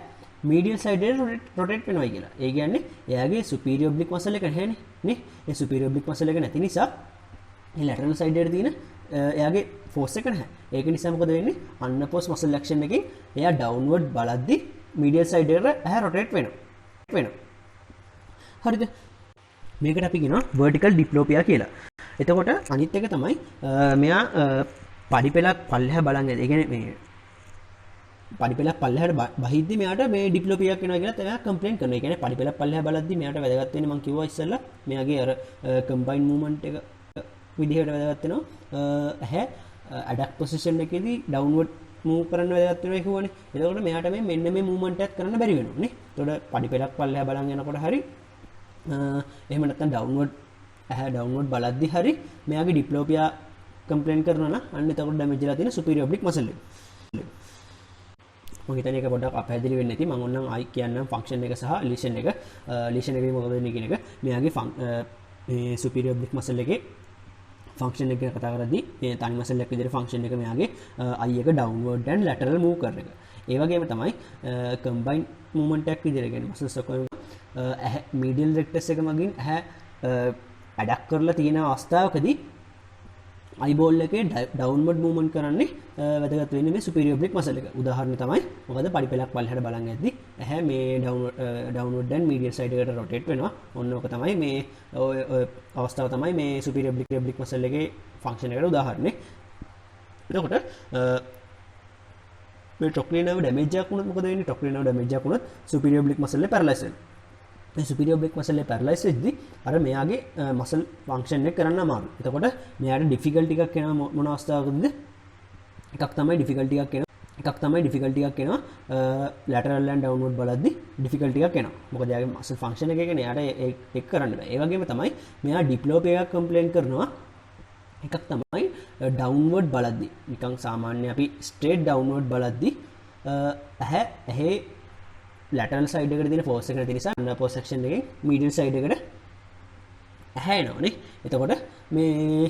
medial side එකට rotate වෙනවා කියලා. ඒ කියන්නේ එයාගේ superior oblique muscle එක නැහැනේ නේ. ඒ superior oblique muscle එක නැති නිසා මේ lateral side එකට තියෙන එයාගේ force එක නැහැ. ඒක නිසා මොකද වෙන්නේ? unopposed muscle action එකෙන් එයා downward බලද්දි medial side එකට ඇහැ rotate වෙනවා. හරිද? මේකට අපි කියනවා vertical diplopia කියලා. එතකොට අනිත් එක තමයි මෙයා පඩිපෙලක් පල්ලෙහා බලන් යද්දී ඒ කියන්නේ මේ පඩිපෙලක් පල්ලෙහාට බහිද්දි මෙයාට මේ ඩිප්ලොපියක් වෙනවා කියලා එයා කම්ප්ලේන් කරනවා. ඒ කියන්නේ පඩිපෙලක් පල්ලෙහා බලද්දි මෙයාට වැදගත් වෙන්නේ මම කිව්වා ඉස්සෙල්ලා මෙයාගේ අර කම්බයින් මූවමන්ට් එක විදිහට වැදගත් වෙනවා. ඇහැ ඇඩක්ට් පොසිෂන් එකේදී ඩවුන්වර්ඩ් මූව් කරන්න වැදගත් වෙනවා කියවනේ. එතකොට මෙයාට මෙන්න මේ මූවමන්ට් එකක් කරන්න බැරි වෙනවා නේ. එතකොට පඩිපෙලක් පල්ලෙහා බලන් යනකොට හරි එහෙම නැත්නම් ඩවුන්වර්ඩ් බලද්දි හරි මෙයාගේ ඩිප්ලෝපියා කම්ප්ලේන් කරනවා නම් අන්න එතකොට ඩැමේජ් වෙලා තියෙන superior oblique muscle එක. මම හිතන්නේ ඒක පොඩ්ඩක් අපහැදිලි වෙන්නේ නැති. මම ඕනනම් ආයි කියන්නම් ෆන්ක්ෂන් එක සහ ලීෂන් එක. ලීෂන් එකේ මොකද වෙන්නේ කියන එක. මෙයාගේ මේ superior oblique muscle එකේ ෆන්ක්ෂන් එක ගැන කතා කරද්දී මේ තනි muscle එක විදිහට ෆන්ක්ෂන් එක මෙයාගේ eye එක downward and lateral move කරන එක. ඒ වගේම තමයි combine movement එකක් විදිහට කියන්නේ muscles එක medial rectus එක මගින් adapt කරලා තියෙන අවස්ථාවකදී eyeball එකේ downward movement කරන්නේ වැදගත් වෙන්නේ මේ superior oblique muscle එක. උදාහරණ තමයි මොකද පඩිපෙලක් පල්ලෙහාට බලන් යද්දී ඇහැ මේ downward and medial side එකට rotate වෙනවා. ඔන්න ඔක තමයි මේ අවස්ථාව තමයි මේ superior oblique muscle එකේ function එකට උදාහරණේ. එතකොට මේ trochlear nerve damage එකක් වුණොත් මොකද වෙන්නේ? trochlear nerve damage එකක් වුණොත් superior oblique muscle එක paralyze වෙනවා. මේ superior oblique muscle එක paralyze වෙද්දී අර මෙයාගේ muscle function එක කරන්න අමාරුයි. එතකොට මෙයාට difficulty එකක් එනවා මොන අවස්ථාවකද? එකක් තමයි difficulty එකක් එනවා lateral and downward බලද්දී difficulty එකක් එනවා. මොකද එයාගේ muscle function එක කියන්නේ එයාට ඒක කරන්න බෑ. ඒ වගේම තමයි මෙයා diplopia එකක් complain කරනවා එකක් තමයි ඩවුන්වර්ඩ් බලද්දි නිකන් සාමාන්‍ය අපි ස්ට්‍රේට් ඩවුන්වර්ඩ් බලද්දි ඇහි ලැටරල් සයිඩ් එකට තියෙන ෆෝර්ස් එක නැති නිසා අන්ඩර් පෝස් සෙක්ෂන් එකෙන් මීඩියම් සයිඩ් එකට ඇහැ එනවනේ. එතකොට මේ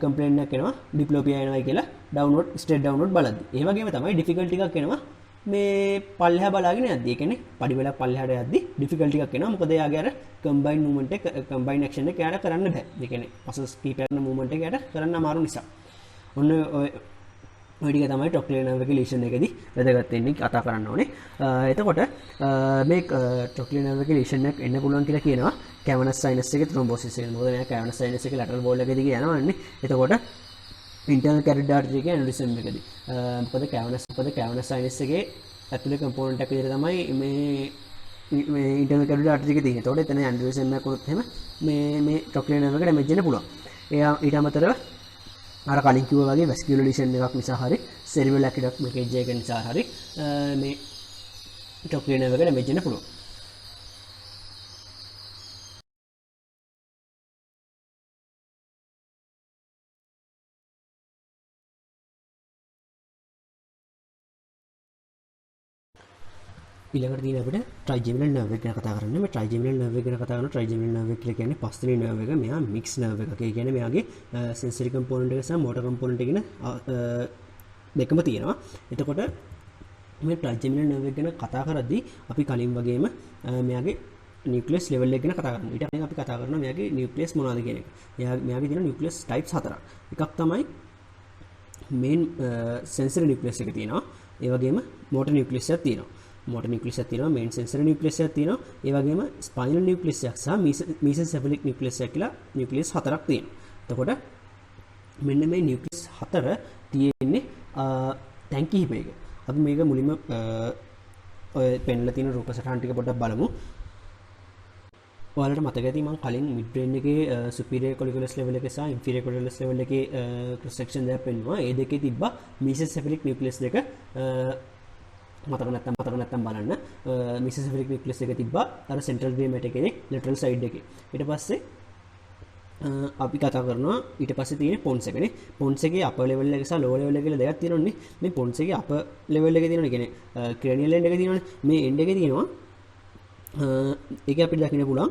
කම්ප්ලේන්ට් එකක් එනවා ඩිප්ලෝපියා එනවා කියලා ඩවුන්වර්ඩ් ස්ට්‍රේට් ඩවුන්වර්ඩ් බලද්දි. ඒ වගේම තමයි ඩිෆිකල්ටි එකක් එනවා මේ පල්ලෙහා බලාගෙන යද්දි. ඒ කියන්නේ පඩි වෙලා පල්ලෙහාට යද්දි ඩිෆිකල්ටි එකක් එනවා. මොකද එයාගේ අර කම්බයින් මූවමන්ට් එක කම්බයින් ඇක්ෂන් එක එයාට කරන්න බෑ. ඒ කියන්නේ පසස් කීපයක් කරන මූවමන්ට් එක එයාට කරන්න අමාරු නිසා. ඔන්න ඔය ටික තමයි ටොක්ලියර් නර්ව් එකේ ලීෂන් එකේදී වැදගත් වෙන්නේ කතා කරන්න ඕනේ. එතකොට මේ ටොක්ලියර් නර්ව් එකේ ලීෂන් එකක් එන්න පුළුවන් කියලා කියනවා කැවනස් සයිනස් එකේ ත්‍රොම්බෝසිස් එක. මොකද මෙයා කැවනස් සයිනස් එකේ ලැටරල් වෝල් එකේ දිගේ යනවන්නේ. එතකොට ඉන්ටර්නල් කැරියර් ආර්ටරි එකේ ඇනියුරිසම් එකේදී මොකද කැවනස් සයිනස් එකේ ඇතුලේ කම්පෝනන්ට් එක විදිහට තමයි මේ ඉන්ටර්නල් කැරියර් ආර්ටරි එකේ තියෙන්නේ. එතකොට එතන ඇනියුරිසම් එකක් වුණොත් එහෙම මේ ටොක්ලියර් නර්ව් එක ඩැමේජ් වෙන්න පුළුවන්. එයා ඊට අමතරව අර කලින් කිව්වා වගේ වැස්කියුලර් ලීෂන් එකක් නිසා හරි සෙරිබල් ඇකිඩක් මේකේජ් එක නිසා හරි මේ ටොක්ලියර් නර්ව් එක ඩැමේජ් වෙන්න පුළුවන්. ඊළඟට තියෙන අපිට ට්‍රයිජෙමිනල් නර්ව් එක ගැන කතා කරන්න. මේ ට්‍රයිජෙමිනල් නර්ව් එක ගැන කතා කරනවා. ට්‍රයිජෙමිනල් නර්ව් එක කියලා කියන්නේ පස්වෙනි නර්ව් එක. මෙයා මික්ස් නර්ව් එකක්. ඒ කියන්නේ මෙයාගේ සෙන්සරි කම්පොනන්ට් එක සහ මෝටර් කම්පොනන්ට් එක කියන දෙකම තියෙනවා. එතකොට මේ ට්‍රයිජෙමිනල් නර්ව් එක ගැන කතා කරද්දී අපි කලින් වගේම මෙයාගේ නියුක්ලියස් ලෙවල් එක ගැන කතා කරනවා. ඊට පස්සේ අපි කතා කරනවා මෙයාගේ නියුක්ලියස් මොනවද කියන එක. මෙයාගේ තියෙන නියුක්ලියස් ටයිප්ස් හතරක්. එකක් තමයි මේන් සෙන්සරි නියුක්ලියස් එක තියෙනවා. ඒ වගේම මෝටර් නියුක්ලියස් එකක් තියෙනවා. මෝටර් නියුක්ලියස් එකක් තියෙනවා, මේන් සෙන්සර් නියුක්ලියස් එකක් තියෙනවා, ඒ වගේම ස්පයිනල් නියුක්ලියස් එකක් සහ මීසෙන්සෙෆලික් නියුක්ලියස් එකක් කියලා නියුක්ලියස් හතරක් තියෙනවා. එතකොට මෙන්න මේ නියුක්ලියස් හතර තියෙන්නේ ටැංක් කිහිපයක. අපි මේක මුලින්ම ඔය පෙන්ලා තියෙන රූප සටහන් ටික පොඩ්ඩක් බලමු. ඔයාලට මතක ඇති මම කලින් මිඩ් බ්‍රේන් එකේ සුපීරියර් කොලිකුලස් ලෙවල් එකේ සහ ඉන්ෆීරියර් කොලිකුලස් ලෙවල් එකේ ක්‍රොස් සෙක්ෂන් දෙකක් පෙන්නුවා. ඒ දෙකේ තිබ්බා මීසෙන්සෙෆලික් නියුක්ලියස් දෙක මතක නැත්තම් බලන්න. මීසෙන්සෙෆලික් නියුක්ලියස් එක තිබ්බා අර සෙන්ට්‍රල් ග්‍රේමැට් එකේ ලැටරල් සයිඩ් එකේ. ඊට පස්සේ අපි කතා කරනවා ඊට පස්සේ තියෙන පොන්ස් එකනේ. පොන්ස් එකේ අපර් ලෙවල් එක සහ ලෝවර් ලෙවල් එක කියලා දෙකක් තියෙනවනේ. මේ පොන්ස් එකේ අපර් ලෙවල් එකේ තියෙනවනේ කියන්නේ ක්‍රේනියල් එන්ඩ් එකේ තියෙනවනේ. මේ එන්ඩ් එකේ තියෙනවා ඒක අපිට දකින්න පුළුවන්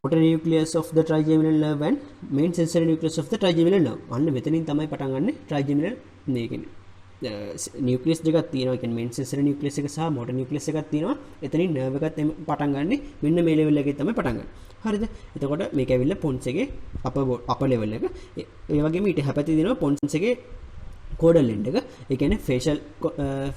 motor nucleus of the trigeminal nerve and main sensory nucleus of the trigeminal nerve. අන්න මෙතනින් තමයි පටන් ගන්න trigeminal මේ කියන්නේ නියුක්ලියස් දෙකක් තියෙනවා. කියන්නේ මේන් සෙන්සරි නියුක්ලියස් එක සහ මෝටර් නියුක්ලියස් එකක් තියෙනවා. එතනින් නර්ව් එකත් පටන් ගන්නෙ මෙන්න මේ ලෙවල් එකේ තමයි පටන් ගන්න. හරිද? එතකොට මේක ඇවිල්ලා පොන්ස් එකේ අපර් ලෙවල් එක. ඒ වගේම ඊට හැපැති දෙනවා පොන්ස් එකේ කෝඩල් එන්ඩ් එක. ඒ කියන්නේ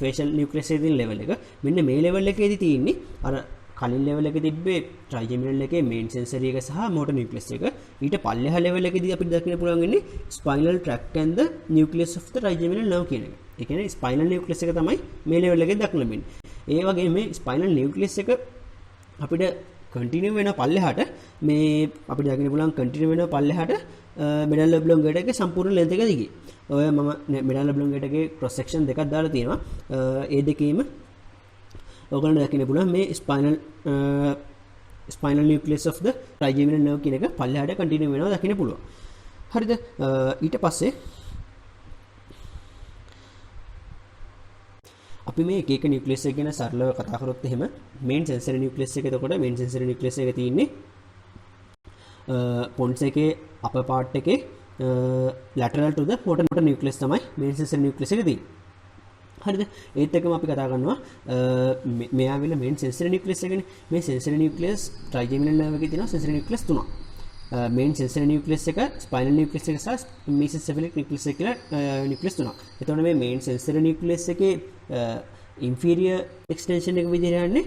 ෆේෂල් නියුක්ලියස් එකේ තියෙන ලෙවල් එක. මෙන්න මේ ලෙවල් එකේදී තියෙන්නේ අර කලින් ලෙවල් එකේ තිබ්බේ ට්‍රයිජෙමිනල් එකේ මේන් සෙන්සරි එක සහ මෝටර් නියුක්ලියස් එක. ඊට පල්ලෙහා ලෙවල් එකේදී අපිට දකින්න පුළුවන් වෙන්නේ spinal tract and the nucleus of the trigeminal nerve කියන එක. ඒ කියන්නේ ස්පයිනල් නියුක්ලියස් එක තමයි මේ ලෙවල් එකේ දක්න ලැබෙන්නේ. ඒ වගේම මේ ස්පයිනල් නියුක්ලියස් එක අපිට කන්ටිනියු වෙන පල්ලෙහාට මේ අපිට දකින්න පුළුවන් කන්ටිනියු වෙන පල්ලෙහාට මෙඩල් ඔබ්ලොන්ගේට් එකේ සම්පූර්ණ ලෙන්ත් එක දිගේ. ඔය මම මෙඩල් ඔබ්ලොන්ගේට් එකේ ක්‍රොස් සෙක්ෂන් දෙකක් දාලා තියෙනවා. ඒ දෙකේම ඔයගොල්ලෝ දකින්න පුළුවන් මේ spinal nucleus of the trigeminal nerve කියන එක පල්ලෙහාට කන්ටිනියු වෙනවා දකින්න පුළුවන්. හරිද? ඊට පස්සේ අපි මේ එක එක නියුක්ලියස් එක ගැන සරලව කතා කරොත් එහෙම මේන් සෙන්සරි නියුක්ලියස් එක එතකොට මේන් සෙන්සරි නියුක්ලියස් එක තියෙන්නේ පොන්ස් එකේ අපර් පාර්ට් එකේ lateral to the motor nucleus තමයි මේන් සෙන්සරි නියුක්ලියස් එක තියෙන්නේ. හරිද? ඒත් එක්කම අපි කතා කරනවා මෙයා වෙන මේන් සෙන්සරි නියුක්ලියස් එකනේ. මේ සෙන්සරි නියුක්ලියස් ට්‍රයිජෙමිනල් නර්ව් එකේ තියෙනවා සෙන්සරි නියුක්ලියස් තුනක්. මේන් සෙන්සරි නියුක්ලියස් එක, ස්පයිනල් නියුක්ලියස් එක සහ මීසෙන්සෙෆලික් නියුක්ලියස් එක කියලා නියුක්ලියස් තුනක්. එතකොට මේ මේන් සෙන්සරි නියුක්ලියස් එකේ ඉන්ෆීරියර් එක්ස්ටෙන්ෂන් එක විදිහට යන්නේ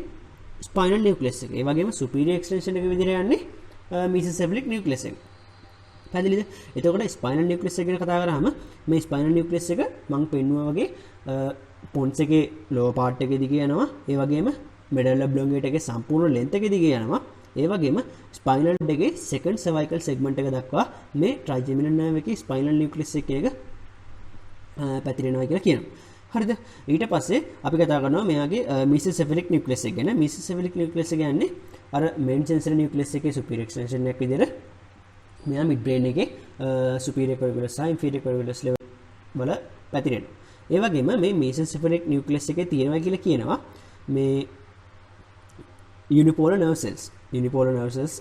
ස්පයිනල් නියුක්ලියස් එක. ඒ වගේම සුපීරියර් එක්ස්ටෙන්ෂන් එක විදිහට යන්නේ මීසෙන්සෙෆලික් නියුක්ලියස් එක. පැහැදිලිද? එතකොට ස්පයිනල් නියුක්ලියස් එක ගැන කතා කරාම මේ ස්පයිනල් නියුක්ලියස් එක මම පෙන්නුවා වගේ පොන්ස් එකේ ලෝවර් පාර්ට් එකේ දිගේ යනවා. ඒ වගේම මෙඩල් ඔබ්ලොන්ගේට් එකේ සම්පූර්ණ ලෙන්ත් එක දිගේ යනවා. ඒ වගේම ස්පයිනල් එකේ සෙකන්ඩ් සර්වයිකල් සෙග්මන්ට් එක දක්වා මේ ට්‍රයිජෙමිනල් නර්ව් එකේ ස්පයිනල් නියුක්ලියස් එක පැතිරෙනවා කියලා කියනවා. හරිද? ඊට පස්සේ අපි කතා කරනවා මෙයාගේ මීසෙන්සෙෆලික් නියුක්ලියස් එක ගැන. මීසෙන්සෙෆලික් නියුක්ලියස් එක කියන්නේ අර මේන් සෙන්සරි නියුක්ලියස් එකේ සුපීරියර් එක්ස්ටෙන්ෂන් එකක් විදිහට මෙයා මිඩ් බ්‍රේන් එකේ සුපීරියර් කොරිකුලස් සහ ඉන්ෆීරියර් කොරිකුලස් ලෙවල් වල පැතිරෙනවා. ඒ වගේම මේ මෙසෙන්සෙෆලික් නියුක්ලියස් එකේ තියෙනවා කියලා කියනවා මේ යුනිපෝලර් නර්ව් සෙල්ස්. යුනිපෝලර් නර්ව් සෙල්ස්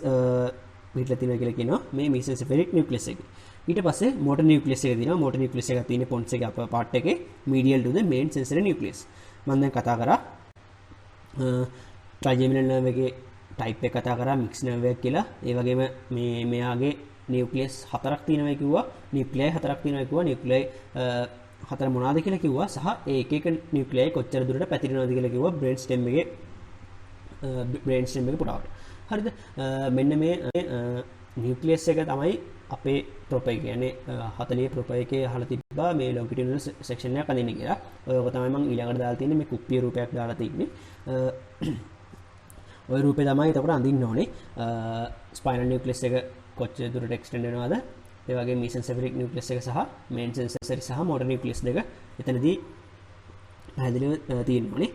පිටලා තියෙනවා කියලා කියනවා මේ මෙසෙන්සෙෆලික් නියුක්ලියස් එකේ. ඊට පස්සේ මෝටර් නියුක්ලියස් එක තියෙනවා. මෝටර් නියුක්ලියස් එක තියෙන්නේ පොන්ස් එකේ අපර් පාර්ට් එකේ මීඩියල් ටු ද මේන් සෙන්සරි නියුක්ලියස්. මම දැන් කතා කරා ට්‍රයිජෙමිනල් නර්ව් එකේ ටයිප් එක කතා කරා මික්ස් නර්ව් එකක් කියලා. ඒ වගේම මේ මෙයාගේ නියුක්ලියස් හතරක් තියෙනවා කිව්වා. නියුක්ලියයි හතරක් තියෙනවා කිව්වා. නියුක්ලියයි හතර මොනවාද කියලා කිව්වා. සහ ඒ එක එක නියුක්ලියයි කොච්චර දුරට පැතිරෙනවද කියලා කිව්වා බ්‍රේන් ස්ටෙම් එකේ පුරාවට. හරිද? මෙන්න මේ නියුක්ලියස් එක තමයි අපේ ප්‍රොපයි කියන්නේ 40 ප්‍රොපයි එකේ අහලා තිබ්බා මේ ලොන්ගිටියුනල් සෙක්ෂන් එකක් අඳින්න කියලා. ඔයක තමයි මම ඊළඟට දාලා තියෙන්නේ මේ කුප්පිය රූපයක් දාලා තියෙන්නේ. ඔය රූපේ තමයි එතකොට අඳින්න ඕනේ. ස්පයිනල් නියුක්ලියස් එක කොච්චර දුරට එක්ස්ටෙන්ඩ් වෙනවද? ඒ වගේ මෙසෙන්සෙෆලික් නියුක්ලියස් එක සහ මේන් සෙන්සරි සහ මෝටර් නියුක්ලියස් දෙක එතනදී පැහැදිලිව තියෙනවානේ.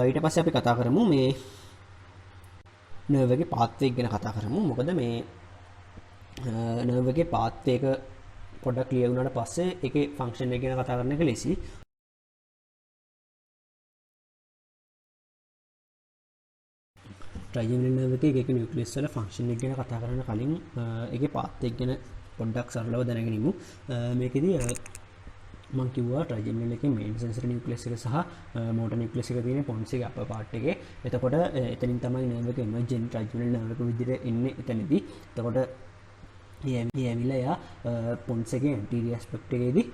ඊට පස්සේ අපි කතා කරමු මේ නර්ව් එකේ පාත්වේ ගැන කතා කරමු. මොකද මේ නර්ව් එකේ පාත්වේ එක පොඩ්ඩක් ක්ලියර් වුණාට පස්සේ ඒකේ ෆන්ක්ෂන් එක ගැන කතා කරන එක ලේසි. ට්‍රයිජෙමිනල් නර්ව් එකේ එක නියුක්ලියස් වල ෆන්ක්ෂන් එක ගැන කතා කරන්න කලින් ඒකේ පාත්වේ ගැන පොඩ්ඩක් සරලව දැනගෙන ඉමු. මේකෙදී මම කිව්වා ට්‍රයිජෙමිනල් එකේ මේන් සෙන්සරි නියුක්ලියස් එක සහ මෝටර් නියුක්ලියස් එක තියෙන පොන්ස් එකේ අපර් පාර්ට් එකේ. එතකොට එතනින් තමයි නර්ව් එක එමර්ජන් ට්‍රයිජෙමිනල් නර්ව් එක විදිහට එන්නේ එතනදී. එතකොට මේ ඇවිල්ලා යා පොන්ස් එකේ ඇන්ටීරියර් ඇස්පෙක්ට් එකේදී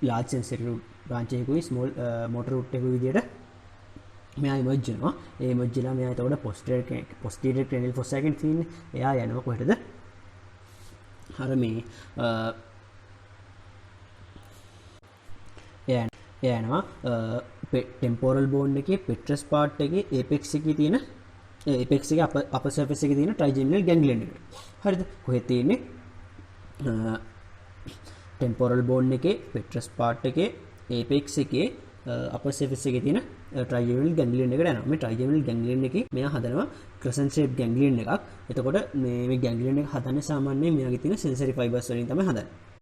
ලාර්ජ් සෙන්සරි බ්‍රාන්ච් එකකුයි ස්මෝල් මෝටර් රූට් එකකුයි විදිහට මෙයා ඉමර්ජ් වෙනවා. ඒ ඉමර්ජ් වෙලා මෙයා එතකොට පොස්ටීරියර් ක්‍රේනියල් ෆොස්සා එකෙන් තියෙන්නේ. එයා යනවා කොහෙටද? අර මේ යනවා ටෙම්පෝරල් බෝන් එකේ පෙට්‍රස් පාර්ට් එකේ ඒපෙක්ස් එකේ තියෙන ඒපෙක්ස් එකේ අපර් සර්ෆේස් එකේ තියෙන ට්‍රයිජෙමිනල් ගැන්ග්ලියන් එකට. හරිද? කොහෙද තියෙන්නේ? ටෙම්පෝරල් බෝන් එකේ පෙට්‍රස් පාර්ට් එකේ ඒපෙක්ස් එකේ අපර් සර්ෆේස් එකේ තියෙන ට්‍රයිජෙමිනල් ගැන්ග්ලියන් එකට යනවා. මේ ට්‍රයිජෙමිනල් ගැන්ග්ලියන් එකේ මෙයා හදනවා ක්‍රසන්ට් ෂේප් ගැන්ග්ලියන් එකක්. එතකොට මේ ගැන්ග්ලියන් එක හදන්නේ සාමාන්‍යයෙන් මෙයාගේ තියෙන සෙන්සරි ෆයිබර්ස් වලින් තමයි හදන්නේ.